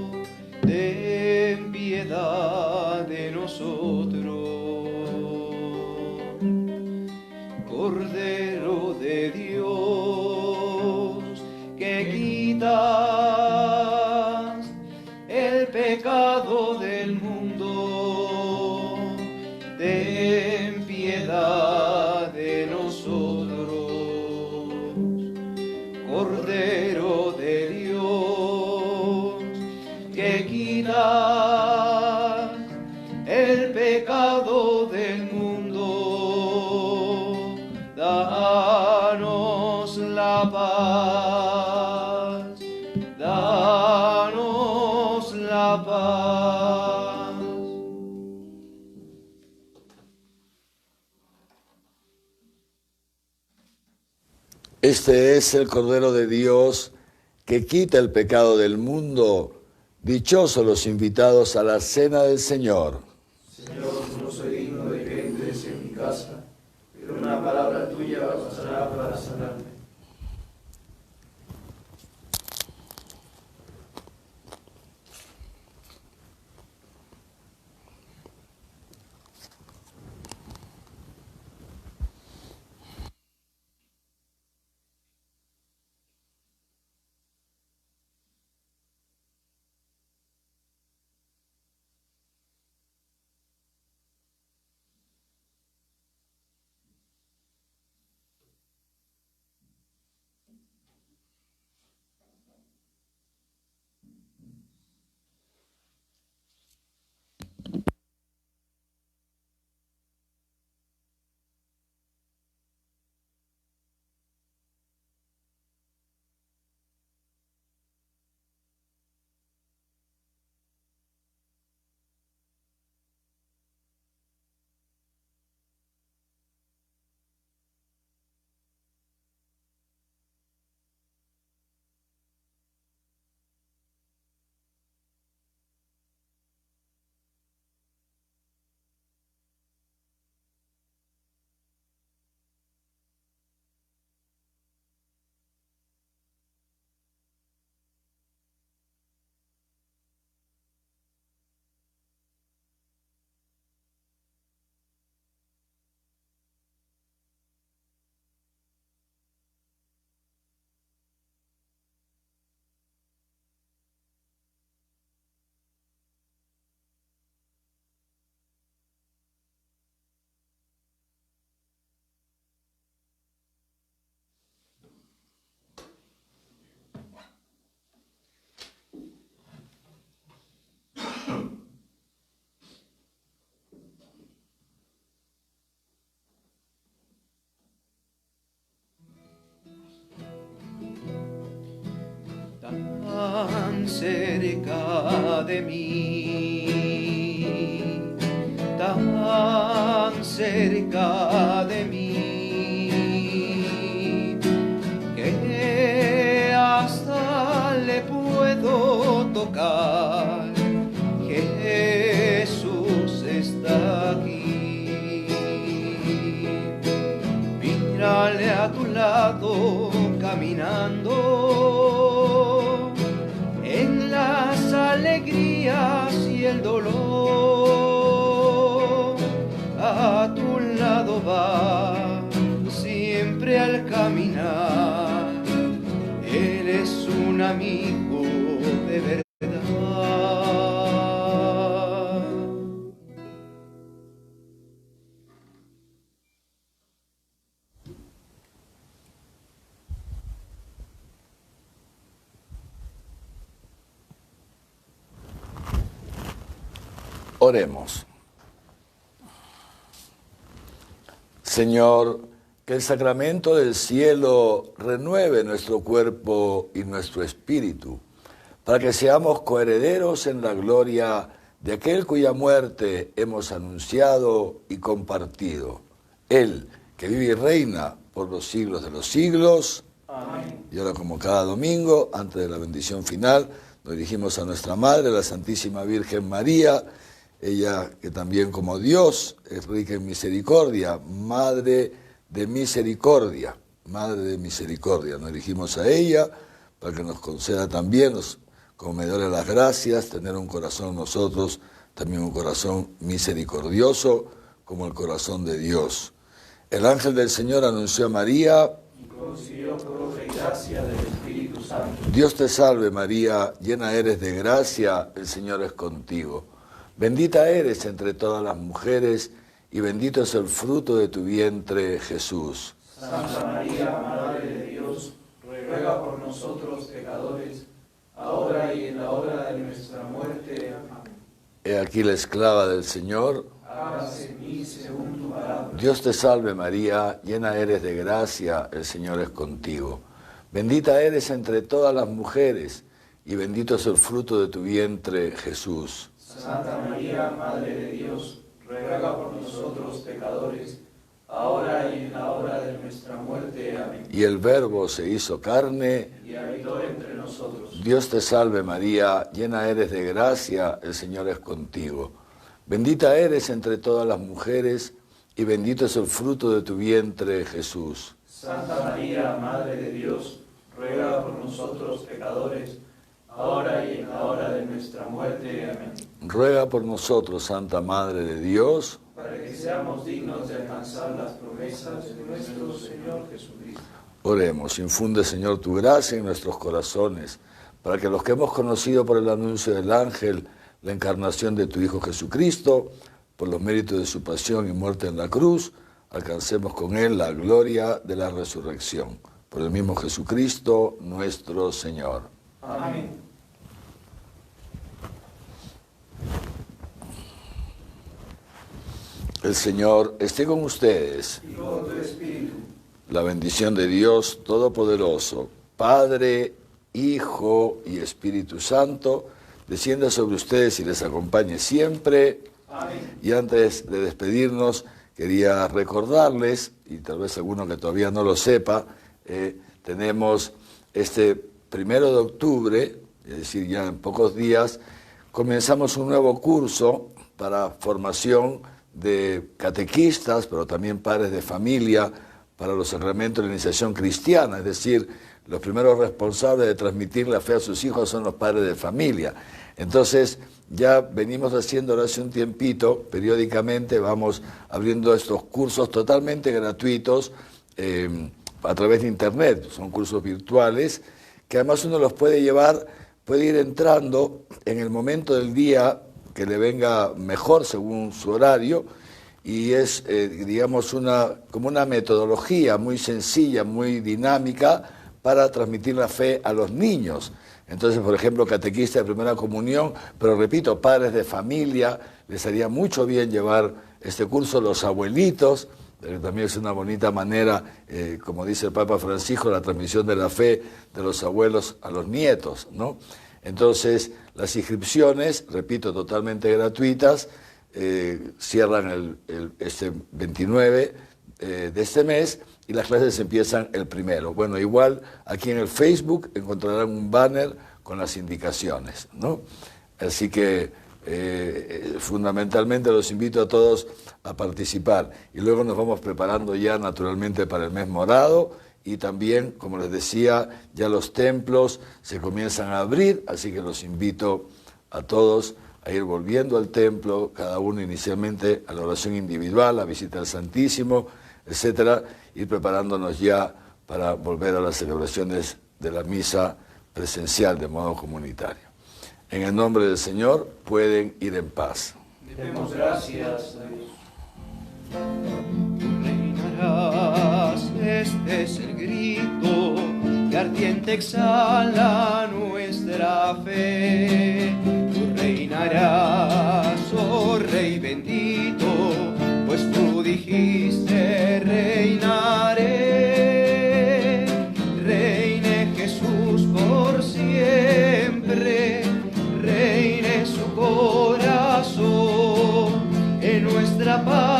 S2: ten piedad de nosotros. Cordero de Dios, que quitas el pecado del mundo, ten piedad de nosotros. Cordero de Dios, que quitas el pecado del mundo, danos la paz, danos la paz.
S3: Este es el Cordero de Dios que quita el pecado del mundo. Dichosos los invitados a la cena del Señor.
S7: Señor, no soy digno de que entres en mi casa, pero una palabra tuya bastará para sanarme.
S2: de mí, tan cerca de mí, que hasta le puedo tocar. Jesús está aquí. Mírale a tu lado caminando en las alegrías y el dolor. A tu lado va siempre al caminar. Él es un amigo de verdad.
S3: Oremos. Señor, que el sacramento del cielo renueve nuestro cuerpo y nuestro espíritu, para que seamos coherederos en la gloria de aquel cuya muerte hemos anunciado y compartido. Él, que vive y reina por los siglos de los siglos. Amén. Y ahora, como cada domingo, antes de la bendición final, nos dirigimos a nuestra Madre, la Santísima Virgen María, ella que también como Dios es rica en misericordia, Madre de misericordia, Madre de misericordia. Nos dirigimos a ella para que nos conceda también, como mediadora de las gracias, tener un corazón nosotros, también un corazón misericordioso, como el corazón de Dios. El ángel del Señor anunció a María,
S4: y concibió por obra y gracia del Espíritu Santo.
S3: Dios te salve María, llena eres de gracia, el Señor es contigo. Bendita eres entre todas las mujeres, y bendito es el fruto de tu vientre, Jesús.
S4: Santa María, Madre de Dios, ruega por nosotros pecadores, ahora y en la hora de nuestra muerte. Amén.
S3: He aquí la esclava del Señor.
S4: Hágase en mí según tu palabra.
S3: Dios te salve María, llena eres de gracia, el Señor es contigo. Bendita eres entre todas las mujeres, y bendito es el fruto de tu vientre, Jesús.
S4: Santa María, Madre de Dios, ruega por nosotros pecadores, ahora y en la hora de nuestra muerte. Amén.
S3: Y el Verbo se hizo carne
S4: y habitó entre nosotros.
S3: Dios te salve María, llena eres de gracia, el Señor es contigo. Bendita eres entre todas las mujeres, y bendito es el fruto de tu vientre, Jesús.
S4: Santa María, Madre de Dios, ruega por nosotros pecadores, ahora y en la hora de nuestra muerte. Amén.
S3: Ruega por nosotros, Santa Madre de Dios,
S4: para que seamos dignos de alcanzar las promesas de nuestro Señor Jesucristo.
S3: Oremos. Infunde, Señor, tu gracia en nuestros corazones, para que los que hemos conocido por el anuncio del ángel la encarnación de tu Hijo Jesucristo, por los méritos de su pasión y muerte en la cruz, alcancemos con él la gloria de la resurrección. Por el mismo Jesucristo, nuestro Señor.
S4: Amén.
S3: El Señor esté con ustedes.
S4: Y con tu espíritu.
S3: La bendición de Dios Todopoderoso, Padre, Hijo y Espíritu Santo, descienda sobre ustedes y les acompañe siempre.
S4: Amén.
S3: Y antes de despedirnos, quería recordarles, y tal vez alguno que todavía no lo sepa, tenemos este 1 de octubre, es decir, ya en pocos días, comenzamos un nuevo curso para formación de catequistas, pero también padres de familia, para los sacramentos de la iniciación cristiana, es decir, los primeros responsables de transmitir la fe a sus hijos son los padres de familia. Entonces, ya venimos haciéndolo hace un tiempito, periódicamente vamos abriendo estos cursos totalmente gratuitos a través de internet, son cursos virtuales, que además uno los puede llevar, puede ir entrando en el momento del día que le venga mejor según su horario, y es, digamos, como una metodología muy sencilla, muy dinámica para transmitir la fe a los niños. Entonces, por ejemplo, catequista de primera comunión, pero repito, padres de familia, les haría mucho bien llevar este curso, los abuelitos, también es una bonita manera, como dice el Papa Francisco, la transmisión de la fe de los abuelos a los nietos, ¿no? Entonces, Las inscripciones, repito, totalmente gratuitas, cierran este 29 de este mes y las clases empiezan el 1. Bueno, igual aquí en el Facebook encontrarán un banner con las indicaciones, ¿no? Así que fundamentalmente los invito a todos a participar y luego nos vamos preparando ya naturalmente para el mes morado y también, como les decía, ya los templos se comienzan a abrir, así que los invito a todos a ir volviendo al templo, cada uno inicialmente a la oración individual, a visita al Santísimo, etcétera, ir preparándonos ya para volver a las celebraciones de la misa presencial de modo comunitario. En el nombre del Señor pueden ir en paz.
S4: Demos gracias a Dios.
S2: Reinarás, este es el grito que ardiente exhala nuestra fe. Tú reinarás, oh Rey bendito, pues tú dijiste reinaré. Reine Jesús por siempre, reine su corazón en nuestra paz.